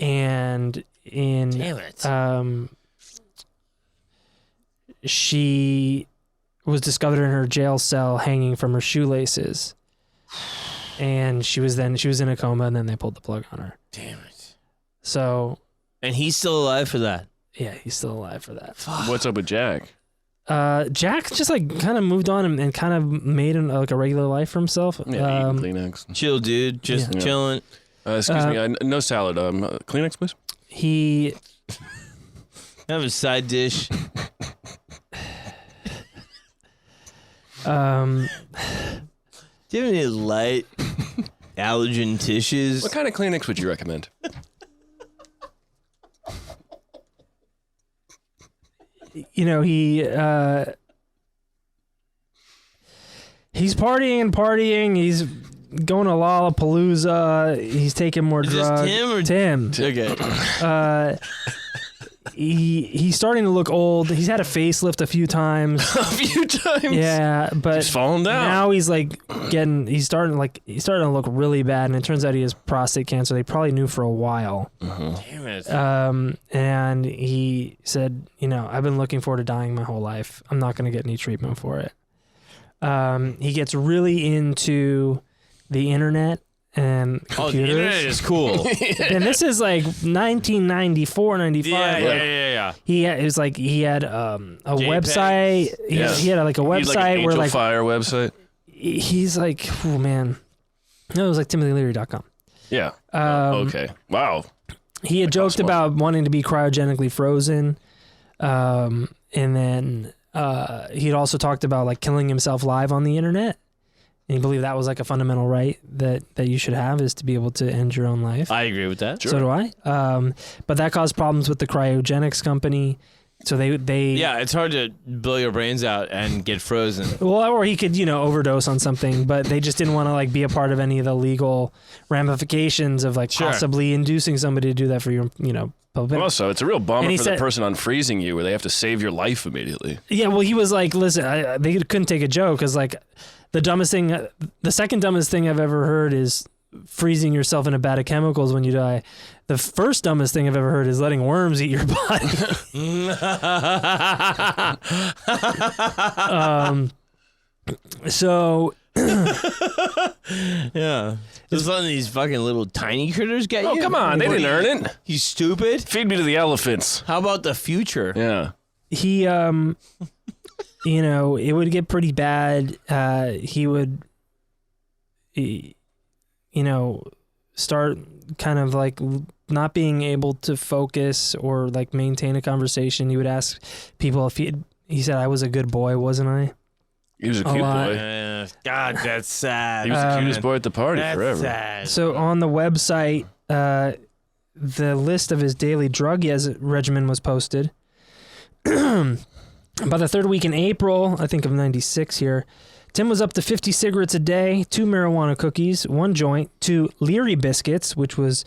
C: And
B: Damn it.
C: She was discovered in her jail cell hanging from her shoelaces. And she was in a coma, and then they pulled the plug on her.
B: Damn it.
C: So.
B: And he's still alive for that.
C: Yeah, he's still alive for that.
D: What's up with Jack?
C: Jack just kind of moved on and kind of made a regular life for himself.
D: Yeah, eating Kleenex.
B: Chill, dude. Just chilling.
D: Excuse me, no salad. Kleenex, please.
C: He
B: Have a side dish. Do you have any light allergen tissues?
D: What kind of Kleenex would you recommend?
C: He's partying. He's going to Lollapalooza. He's taking more
B: Is
C: drugs.
B: this Tim or
C: Tim?
B: Okay.
C: He's starting to look old. He's had a facelift a few times.
D: A few times?
C: Yeah, but
D: He's falling down.
C: now he's he's starting to look really bad, and it turns out he has prostate cancer. They probably knew for a while.
B: Damn it.
C: And he said, I've been looking forward to dying my whole life. I'm not going to get any treatment for it. He gets really into the internet and computers.
B: Oh, the internet is cool.
C: And this is like 1994, 95.
B: Yeah.
C: He had a website. He had like a website where like
D: Fire website.
C: he's like, oh man, no, it was like TimothyLeary.com.
D: Yeah. Okay. Wow.
C: He had joked about wanting to be cryogenically frozen, and then he'd also talked about like killing himself live on the internet. And he believed that was like a fundamental right that you should have, is to be able to end your own life.
B: I agree with that.
C: So do I. But that caused problems with the cryogenics company. So they
B: Yeah, it's hard to blow your brains out and get frozen.
C: well, or he could overdose on something, but they just didn't want to like be a part of any of the legal ramifications of like possibly inducing somebody to do that for your public.
D: Also, it's a real bummer
C: And
D: for
C: he
D: the
C: said-
D: person unfreezing you, where they have to save your life immediately.
C: Yeah, well, he was like, listen, they couldn't take a joke because like the second dumbest thing I've ever heard is freezing yourself in a vat of chemicals when you die. The first dumbest thing I've ever heard is letting worms eat your body. So
B: Yeah. Just letting these fucking little tiny critters get you?
D: Oh, come on. They didn't earn it.
B: You stupid?
D: Feed me to the elephants.
B: How about the future?
D: Yeah.
C: he it would get pretty bad. He would start kind of like not being able to focus or like maintain a conversation. He would ask people if he said, I was a good boy, wasn't I?
D: He was a cute
C: lot.
D: boy.
B: God, that's sad.
D: He was the cutest boy at the party
B: That's
D: forever.
B: sad.
C: So on the website, the list of his daily drug regimen was posted. By the third week in April, I think of 96 here, Tim was up to 50 cigarettes a day, 2 marijuana cookies, 1 joint, 2 Leary biscuits, which was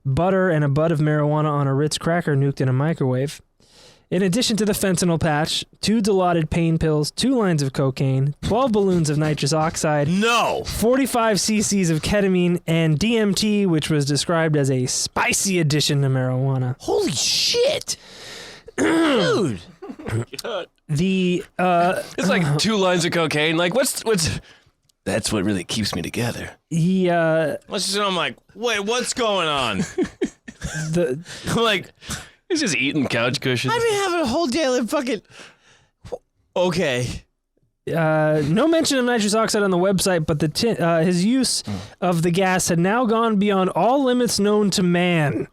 C: butter and a bud of marijuana on a Ritz cracker nuked in a microwave. In addition to the fentanyl patch, 2 Dilaudid pain pills, 2 lines of cocaine, 12 balloons of nitrous oxide,
B: No.
C: 45 cc's of ketamine, and DMT, which was described as a spicy addition to marijuana.
B: Holy shit. Dude.
C: The
D: It's like 2 lines of cocaine. Like, what's That's what really keeps me together.
C: He
B: I'm like, wait, what's going on? I'm like,
D: He's just eating couch cushions.
B: I've been having a whole day of fucking. Okay.
C: no mention of nitrous oxide on the website, but his use of the gas had now gone beyond all limits known to man.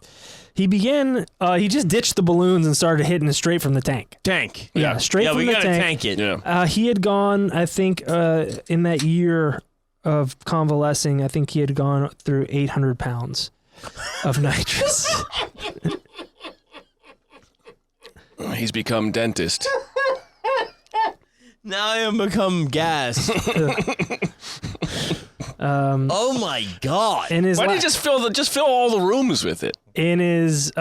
C: He just ditched the balloons and started hitting it straight from the tank.
B: Yeah.
C: Straight from the tank.
B: Yeah, we gotta tank it.
D: Yeah.
C: He had gone, I think, in that year of convalescing, I think he had gone through 800 pounds of nitrous.
D: He's become dentist.
B: Now I have become gas. Oh my god!
C: In his
D: Why don't you just fill all the rooms with it?
C: in his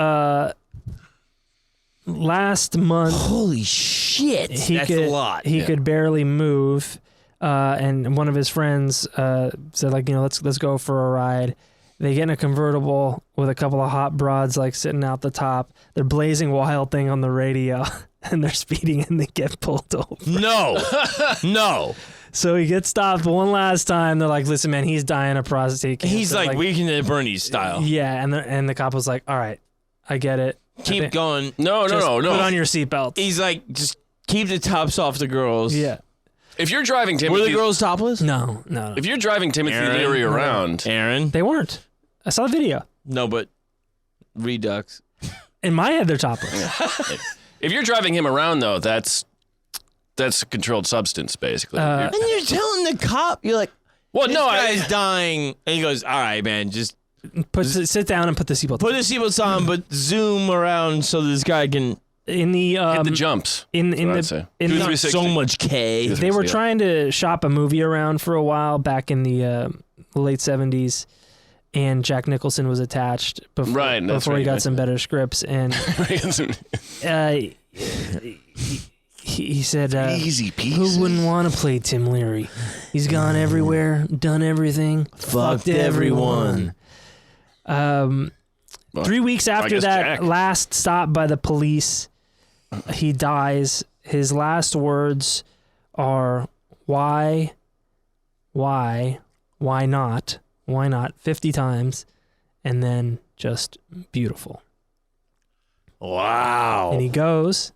C: last month,
B: Holy shit! That's a lot.
C: He could barely move, and one of his friends said, like, let's go for a ride. They get in a convertible with a couple of hot broads like sitting out the top. They're blazing Wild Thing on the radio, and they're speeding, and they get pulled over.
B: No.
C: So he gets stopped one last time. They're like, "Listen, man, he's dying of prostate cancer."
B: He's like Weekend at Bernie's style.
C: Yeah, and the cop was like, "All right, I get it.
B: Keep going.
D: No.
C: Put on your seatbelt."
B: He's like, just keep the tops off the girls.
C: Yeah.
D: If you're driving
B: Were
D: Timothy,
B: the girls topless?
C: No.
D: if you're driving Timothy
B: Aaron?
D: Leary around,
B: Aaron?
C: They weren't. I saw the video.
B: No, but Redux.
C: In my head, they're topless.
D: if you're driving him around though, that's a controlled substance basically.
B: And you're telling the cop, you're like,
D: well,
B: this
D: no,
B: guy's dying. And he goes, all right, man, just
C: Sit down and put the seatbelt.
B: put the seatbelts on, but zoom around so this guy can
C: in the
D: hit the jumps.
C: in
D: That's what I'd
C: the
D: say.
C: in
D: Do
C: the-
D: 360.
B: so much K.
C: they were
D: Yeah.
C: trying to shop a movie around for a while back in the late 70s, and Jack Nicholson was attached before,
D: Right, that's
C: before he
D: right,
C: got
D: that's
C: some better scripts, and he said,
D: Easy peasy.
C: "Who wouldn't want to play Tim Leary? He's gone everywhere, done everything, fucked everyone." 3 weeks after
D: guess
C: that
D: Jack.
C: last stop by the police, he dies. His last words are, why not, 50 times, and then just beautiful.
B: Wow.
C: And he goes.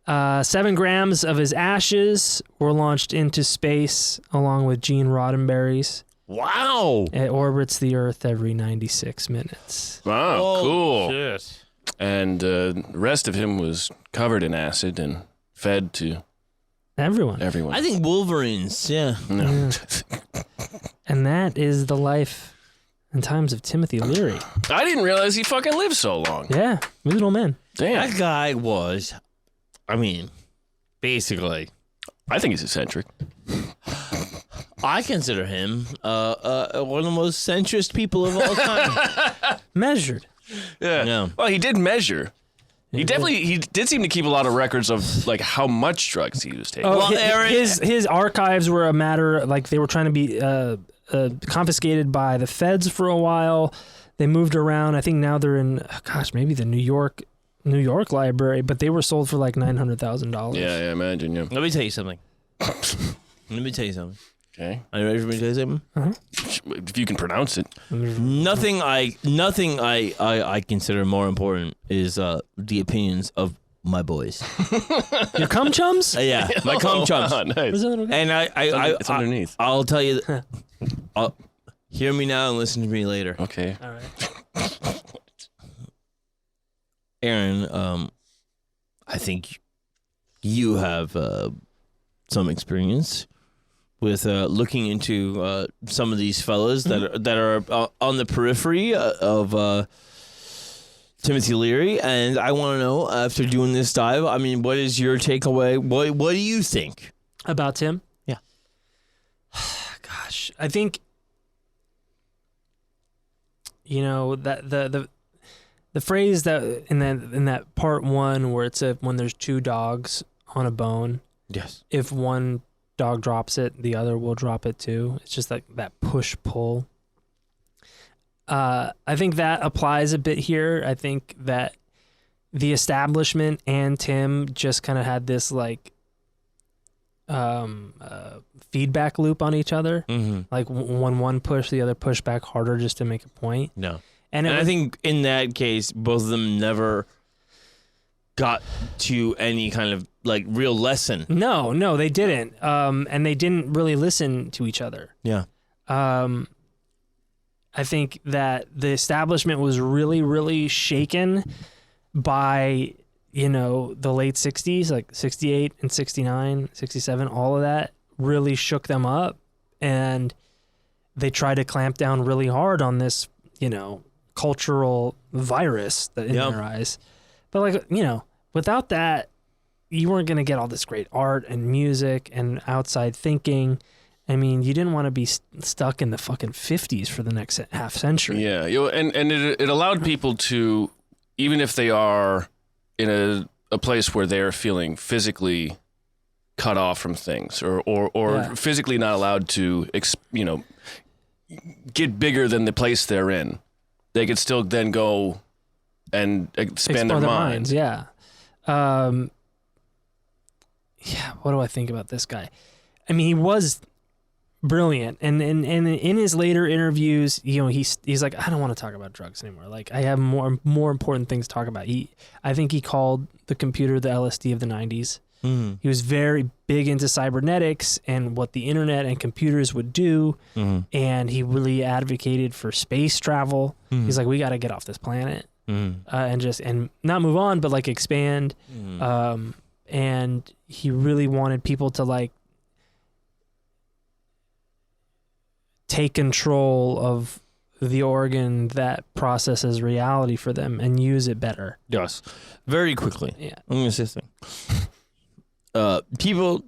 C: 7 grams of his ashes were launched into space along with Gene Roddenberry's.
B: Wow.
C: It orbits the Earth every 96 minutes.
D: Wow,
B: Oh,
D: cool.
B: Shit.
D: And the rest of him was covered in acid and fed to
C: Everyone.
D: everyone.
B: I think Wolverines, yeah.
D: No.
C: And that is the life and times of Timothy Leary.
D: I didn't realize he fucking lived so long.
C: Yeah, he was an old man.
D: Damn.
B: That guy was, I mean, basically,
D: I think he's eccentric.
B: I consider him one of the most centrist people of all time.
C: Measured.
D: Yeah.
B: Yeah.
D: Well, he did measure. He did seem to keep a lot of records of like how much drugs he was taking.
C: Oh,
B: Well, Aaron-
C: his archives were a matter, like, they were trying to be confiscated by the feds for a while. They moved around. I think now they're in, maybe the New York library, but they were sold for like $900,000.
D: Yeah, I imagine. Yeah.
B: Let me tell you something.
D: Okay.
B: Are you ready for me to tell you something?
D: If you can pronounce it.
B: Nothing I consider more important is the opinions of my boys.
C: Your cum chums?
B: Yeah, my cum chums.
D: Oh, nice.
C: Was that okay?
B: And
D: It's underneath.
B: I'll tell you. Hear me now and listen to me later.
D: Okay.
C: All right.
B: Aaron, I think you have some experience with looking into some of these fellas that are on the periphery of Timothy Leary, and I want to know, after doing this dive, I mean, what is your takeaway? What do you think?
C: About Tim?
B: Yeah.
C: Gosh, I think, that the phrase that in that part 1 where it's when there's 2 dogs on a bone,
B: Yes.
C: if one dog drops it, the other will drop it too. It's just like that push pull. I think that applies a bit here. I think that the establishment and Tim just kind of had this like feedback loop on each other.
B: Mm-hmm.
C: Like when one push, the other push back harder just to make a point.
B: No.
C: And
B: I think in that case, both of them never got to any kind of like real lesson.
C: No, they didn't. And they didn't really listen to each other.
B: Yeah.
C: I think that the establishment was really, really shaken by, the late 60s, like 68 and 69, 67, all of that really shook them up. And they tried to clamp down really hard on this, cultural virus that in their eyes. But without that, you weren't going to get all this great art and music and outside thinking. I mean, you didn't want to be stuck in the fucking 50s for the next half century.
D: Yeah, and it allowed people to, even if they are in a place where they're feeling physically cut off from things or physically not allowed to, get bigger than the place they're in, they could still then go and expand their minds.
C: Yeah. What do I think about this guy? I mean, he was brilliant, and in his later interviews, he's like, I don't want to talk about drugs anymore. Like, I have more important things to talk about. I think he called the computer the LSD of the 90s.
B: Mm-hmm.
C: He was very big into cybernetics and what the internet and computers would do, and he really advocated for space travel. He's like, we got to get off this planet and not move on, but like expand. And he really wanted people to like take control of the organ that processes reality for them and use it better.
B: Yes. Very quickly.
C: Yeah.
B: I'm going to say something. People,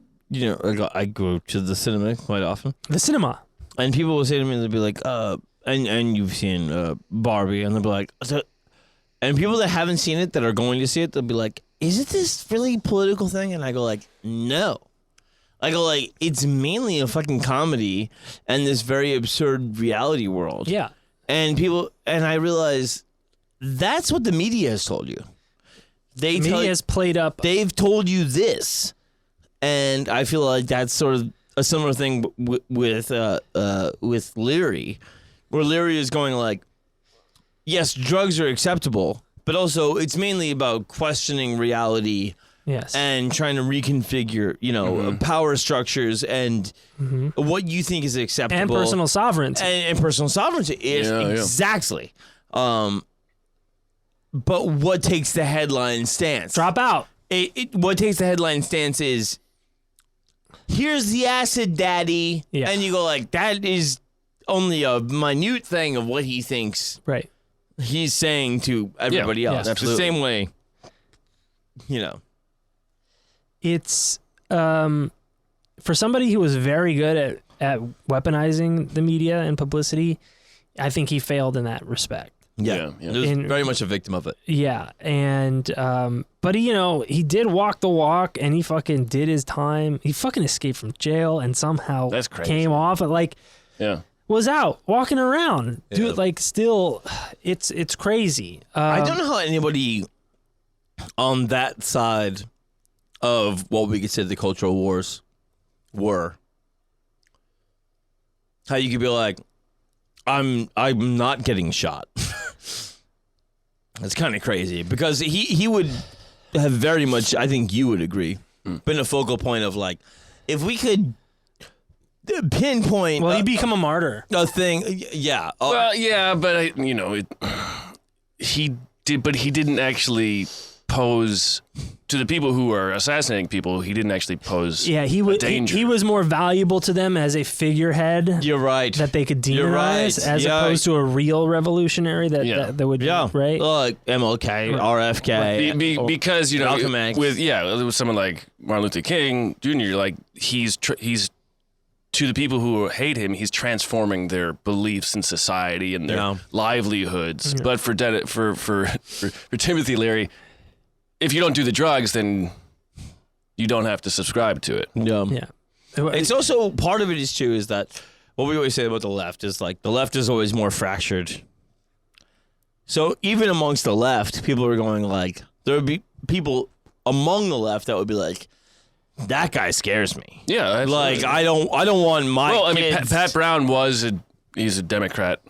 B: I go to the cinema quite often.
C: The cinema.
B: And people will say to me, they'll be like, and you've seen Barbie, and they'll be like, and people that haven't seen it, that are going to see it, they'll be like, is it this really political thing? And I go like, no. I go like, it's mainly a fucking comedy and this very absurd reality world.
C: Yeah.
B: And I realize that's what the media has told you. The
C: media has played up.
B: They've told you this. And I feel like that's sort of a similar thing with Leary, where Leary is going like, yes, drugs are acceptable, but also it's mainly about questioning reality.
C: Yes.
B: And trying to reconfigure, power structures and what you think is acceptable.
C: And personal sovereignty.
B: And personal sovereignty. Exactly. But what takes the headline stance?
C: Drop out.
B: What takes the headline stance is, here's the acid daddy.
C: Yeah.
B: And you go like, that is only a minute thing of what he thinks
C: right.
B: he's saying to everybody else.
C: Yeah,
B: the same way,
C: It's for somebody who was very good at weaponizing the media and publicity, I think he failed in that respect.
B: Yeah. He was very much a victim of it.
C: Yeah, and but he did walk the walk, and he fucking did his time. He fucking escaped from jail and somehow
D: That's crazy.
C: came off at was out walking around.
B: Yeah.
C: Dude, like still, it's crazy.
B: I don't know how anybody on that side of what we could say the cultural wars were. How you could be like, I'm not getting shot. It's kind of crazy because he would have very much, I think you would agree, been a focal point of like, if we could pinpoint.
C: Well, he'd become a martyr.
B: A thing, yeah.
D: Well, yeah, but he did, but he didn't actually pose to the people who are assassinating people. He didn't actually pose.
C: Yeah, he was more valuable to them as a figurehead.
B: You're right.
C: That they could demonize, as
B: Yeah.
C: opposed to a real revolutionary that would right.
B: Like MLK, RFK,
D: because
B: Malcolm X.
D: with someone like Martin Luther King Jr. Like he's to the people who hate him, he's transforming their beliefs in society and their livelihoods. Yeah. But for Timothy Leary, if you don't do the drugs, then you don't have to subscribe to it.
C: Yeah.
B: It's also, part of it is too, is that what we always say about the left is like, the left is always more fractured. So even amongst the left, people are going like, there would be people among the left that would be like, that guy scares me.
D: Yeah, absolutely.
B: Like I don't want my.
D: Well, I mean,
B: kids.
D: Pat Brown he's a Democrat.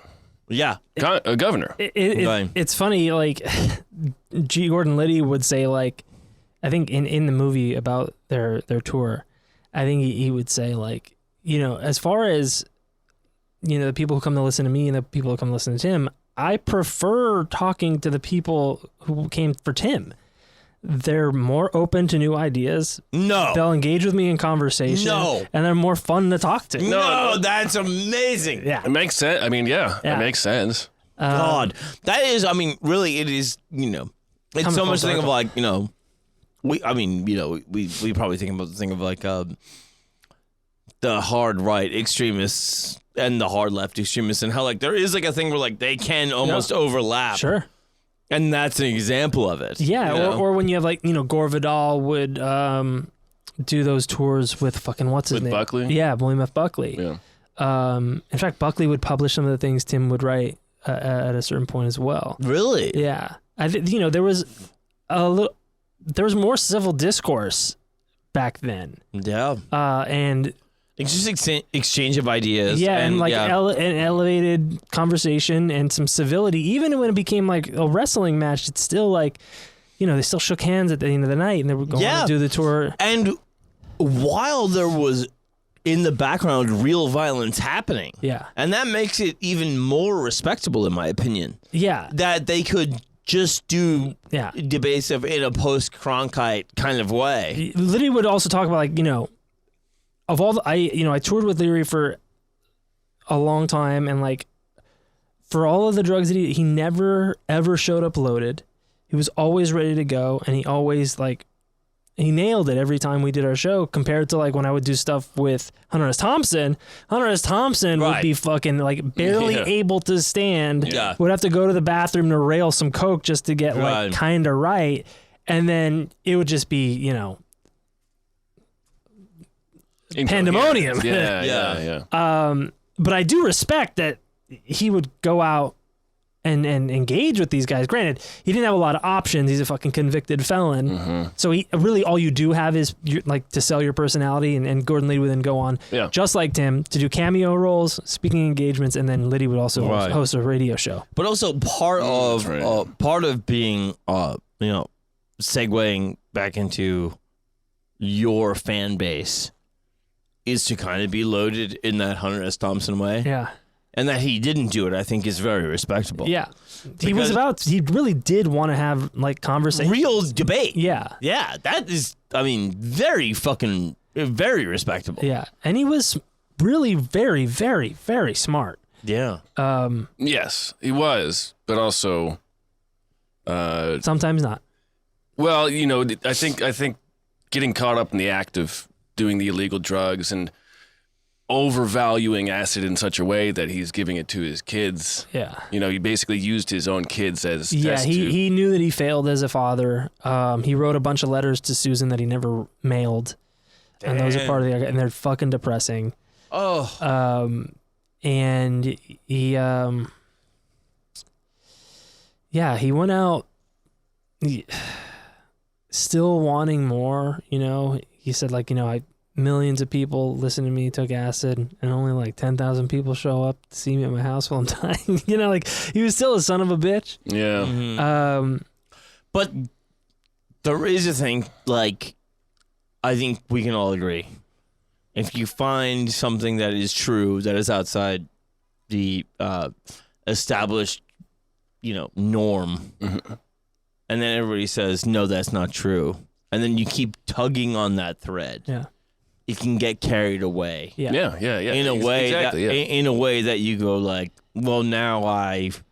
B: Yeah,
D: A governor.
C: It's funny, like G. Gordon Liddy would say, like, I think in the movie about their tour, I think he would say, like, you know, as far as, you know, the people who come to listen to me and the people who come to listen to Tim, I prefer talking to the people who came for Tim. They're more open to new ideas.
B: No.
C: They'll engage with me in conversation.
B: No.
C: And they're more fun to talk to.
B: No, that's amazing.
C: Yeah.
D: It makes sense. I mean, yeah. It makes sense.
B: God, that is. I mean, really, it is. You know, it's
C: Coming
B: so
C: full
B: much thing of
C: circle.
B: like, you know, we probably think about the thing of like the hard right extremists and the hard left extremists, and how like there is like a thing where like they can almost overlap.
C: Sure.
B: And that's an example of it.
C: Yeah,
B: you know?
C: or when you have, like, you know, Gore Vidal would do those tours with fucking what's his
D: With
C: name?
D: Buckley?
C: Yeah, William F. Buckley.
D: Yeah.
C: In fact, Buckley would publish some of the things Tim would write at a certain point as well.
B: Really?
C: Yeah, you know, there was more civil discourse back then.
B: Yeah.
C: And
B: It's just exchange of ideas.
C: yeah, and like
B: yeah.
C: an elevated conversation and some civility. Even when it became like a wrestling match, it's still like, you know, they still shook hands at the end of the night and they were going to do the tour.
B: And while there was in the background real violence happening.
C: Yeah.
B: And that makes it even more respectable, in my opinion.
C: Yeah.
B: That they could just do debates in a post-Cronkite kind of way.
C: Liddy would also talk about, like, you know, of all the, I toured with Leary for a long time, and like for all of the drugs that he never ever showed up loaded. He was always ready to go, and he always he nailed it every time we did our show, compared to like when I would do stuff with Hunter S. Thompson. Hunter S. Thompson would be fucking like barely able to stand.
B: Yeah.
C: Would have to go to the bathroom to rail some coke just to get like kind of right. And then it would just be, you know, pandemonium.
D: Yeah.
C: But I do respect that he would go out and engage with these guys. Granted, he didn't have a lot of options. He's a fucking convicted felon. So he really, all you do have is like to sell your personality, and Gordon Liddy would then go on, just like Tim, to do cameo roles, speaking engagements, and then Liddy would also host a radio show.
B: But also part of being, you know, segueing back into your fan base is to kind of be loaded in that Hunter S. Thompson way.
C: Yeah.
B: And that he didn't do it, I think, is very respectable.
C: Yeah. He really did want to have like conversation.
B: Real debate.
C: Yeah.
B: Yeah. That is, I mean, very respectable.
C: Yeah. And he was really very, very, very smart.
B: Yeah.
D: Yes, he was, but also
C: sometimes not.
D: Well, you know, I think getting caught up in the act of doing the illegal drugs and overvaluing acid in such a way that he's giving it to his kids.
C: Yeah.
D: You know, he basically used his own kids as
C: test tubes. He knew that he failed as a father. He wrote a bunch of letters to Susan that he never mailed. Damn. And those are part of and they're fucking depressing.
B: Oh.
C: And he he went out still wanting more, you know. He said, like, you know, millions of people listen to me, took acid, and only like 10,000 people show up to see me at my house while I'm dying. You know, like, he was still a son of a bitch.
D: Yeah.
B: Mm-hmm. But there is a thing, like, I think we can all agree. If you find something that is true, that is outside the established, you know, norm, and then everybody says, no, that's not true, and then you keep tugging on that thread.
C: Yeah.
B: It can get carried away.
C: Yeah.
B: In a way that you go like, well, now I've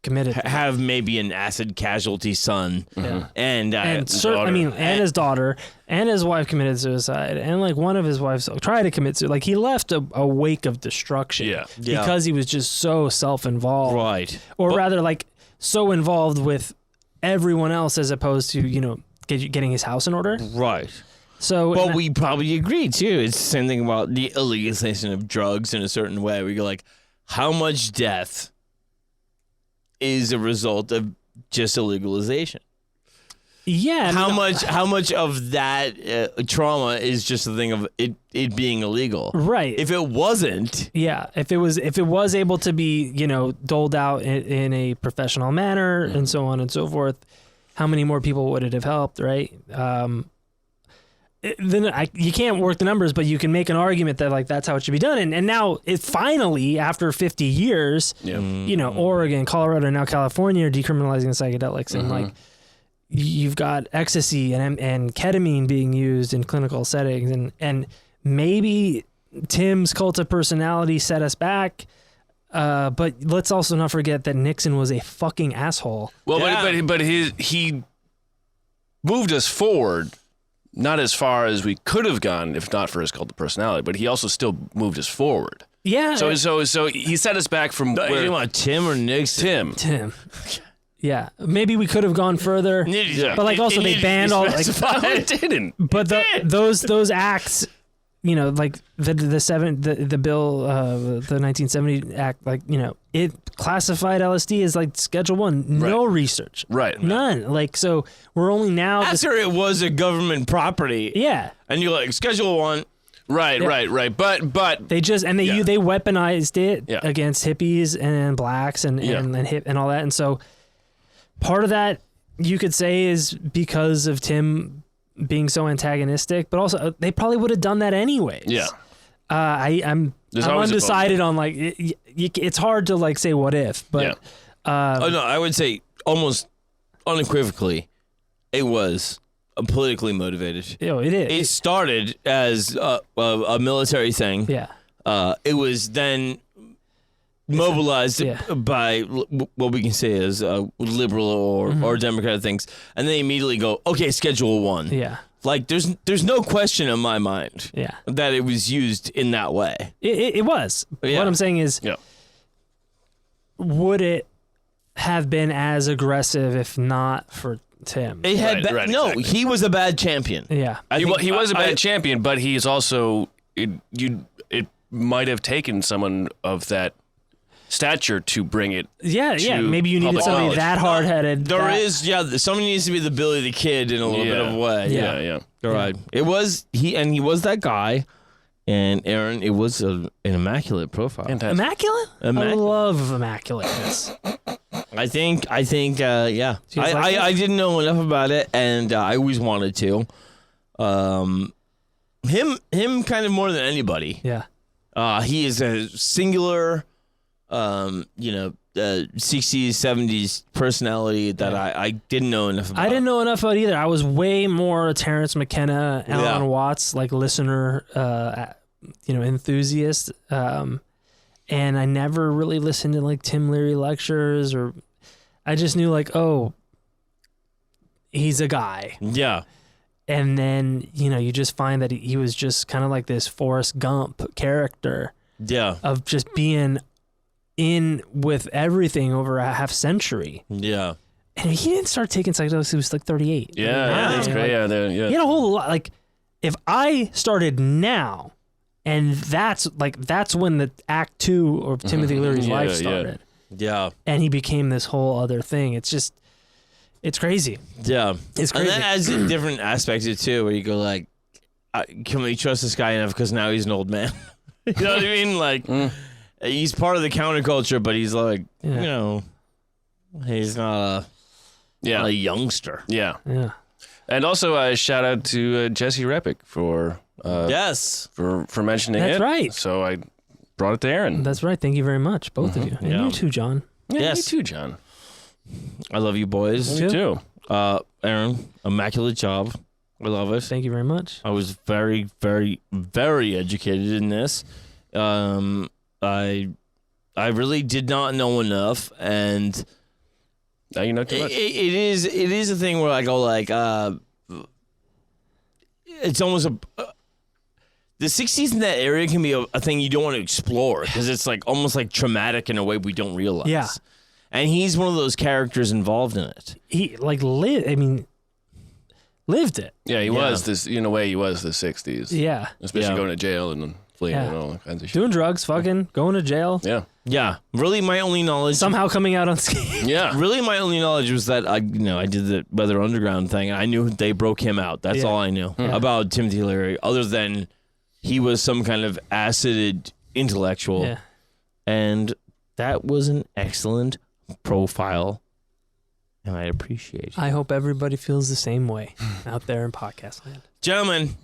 C: committed,
B: have maybe an acid casualty son, and
C: his daughter and his wife committed suicide, and like one of his wives tried to commit suicide. Like, he left a wake of destruction, because he was just so self-involved,
B: right?
C: Or rather, like, so involved with everyone else as opposed to, you know, getting his house in order,
B: right?
C: So,
B: but we probably agree too. It's the same thing about the illegalization of drugs in a certain way. We go like, how much death is a result of just illegalization?
C: Yeah.
B: How much of that trauma is just a thing of it being illegal?
C: Right.
B: If it wasn't,
C: Yeah, if it was able to be, doled out in a professional manner and so on and so forth, how many more people would it have helped, right? You can't work the numbers, but you can make an argument that like that's how it should be done. And now it finally, after 50 years, Oregon, Colorado, now California are decriminalizing psychedelics, and like you've got ecstasy and ketamine being used in clinical settings, and maybe Tim's cult of personality set us back. But let's also not forget that Nixon was a fucking asshole.
D: Well, but he moved us forward, not as far as we could have gone if not for his cult of personality. But he also still moved us forward.
C: Yeah.
D: So he set us back from.
B: Where, you want Tim or Nixon?
C: Tim. Yeah, maybe we could have gone further.
D: Yeah.
C: But like also they banned all like.
D: It didn't.
C: But those acts. Like the bill, the 1970 Act, like, it classified LSD as like Schedule 1, no research.
D: Right.
C: None. Like, so we're only now.
B: After it was a government property.
C: Yeah.
B: And you're like, Schedule 1.
D: Right,
C: Yeah.
D: right. But
C: they just, and they weaponized it
D: Yeah.
C: against hippies and blacks and hip and all that. And so part of that you could say is because of Tim being so antagonistic, but also they probably would have done that anyways.
D: Yeah.
C: I'm
D: always
C: undecided on like it's hard to like say what if, but
B: no, I would say almost unequivocally, it was politically motivated.
C: it is.
B: It started as a military thing.
C: Yeah.
B: It was then mobilized by what we can say as liberal or Democratic things, and they immediately go, okay, Schedule 1.
C: Yeah.
B: Like there's no question in my mind that it was used in that way.
C: It was.
B: Yeah.
C: What I'm saying is, would it have been as aggressive if not for Tim?
B: It had
D: exactly.
B: he was a bad champion.
C: Yeah.
D: He was a bad champion, but he's also it might have taken someone of that stature to bring it.
C: Yeah. Maybe you needed
D: public
C: somebody
D: knowledge.
C: that hard-headed.
B: Somebody needs to be the Billy the Kid in a little bit of a way.
D: Yeah.
B: All right. It was he was that guy, and Aaron, it was an immaculate profile.
D: Fantastic.
C: Immaculate? I love immaculateness.
B: I think yeah. I didn't know enough about it, and I always wanted to. Him kind of more than anybody.
C: Yeah.
B: He is a singular 60s, 70s personality that I didn't know enough about.
C: I didn't know enough about either. I was way more Terrence McKenna, Alan Watts, like listener, enthusiast. And I never really listened to like Tim Leary lectures, or I just knew like, oh, he's a guy.
B: Yeah.
C: And then, you just find that he was just kind of like this Forrest Gump character.
B: Yeah.
C: Of just being in with everything over a half century.
B: Yeah.
C: And he didn't start taking psychedelics, he was like 38.
D: Yeah, that's great. He
C: had a whole lot. Like, if I started now, and that's when the Act 2 of Timothy Leary's life started.
B: Yeah.
C: And he became this whole other thing. It's just, it's crazy.
B: Yeah.
C: It's crazy.
B: And that adds different aspects of it, too, where you go like, can we trust this guy enough because now he's an old man? You know what I mean? Like, he's part of the counterculture, but he's like, he's not a youngster.
D: Yeah.
C: Yeah.
D: And also, shout out to Jesse Repick for mentioning it.
C: That's right.
D: So I brought it to Aaron.
C: That's right. Thank you very much, both of you. And you too, John.
D: Yeah,
B: Yes.
D: you too, John.
B: I love you boys.
D: You too.
B: Aaron, immaculate job. I love it.
C: Thank you very much.
B: I was very, very, very educated in this. I really did not know enough, and
D: now you know too much.
B: It is a thing where I go like, it's almost the 60s in that area can be a thing you don't want to explore because it's like almost like traumatic in a way we don't realize.
C: Yeah.
B: And he's one of those characters involved in it.
C: He lived it.
D: Yeah, he was this in a way. He was the '60s.
C: Yeah.
D: especially going to jail and then fleeing
C: Yeah.
D: and all that kinds of shit.
C: Doing drugs, fucking, going to jail,
D: Yeah.
B: Yeah. Really, my only knowledge.
C: somehow coming out unscathed.
D: Yeah.
B: Really, my only knowledge was that I did the Weather Underground thing. I knew they broke him out. That's
C: Yeah.
B: all I knew about Timothy Leary, other than he was some kind of acided intellectual.
C: Yeah.
B: And that was an excellent profile, and I appreciate it.
C: I hope everybody feels the same way out there in podcast land.
B: Gentlemen,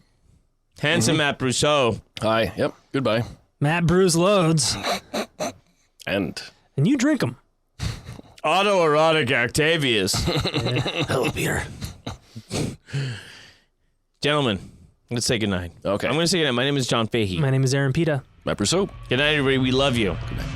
B: handsome Matt Brousseau.
D: Hi. Yep. Goodbye.
C: Matt brews loads,
D: And
C: and you drink them.
B: Autoerotic Octavius.
C: Hello, Peter.
B: Gentlemen, let's say goodnight.
D: Okay.
B: I'm going to say goodnight. My name is John Fahey.
C: My name is Aaron Pita.
D: Matt Brousseau.
B: Good night, everybody. We love you.
D: Good night.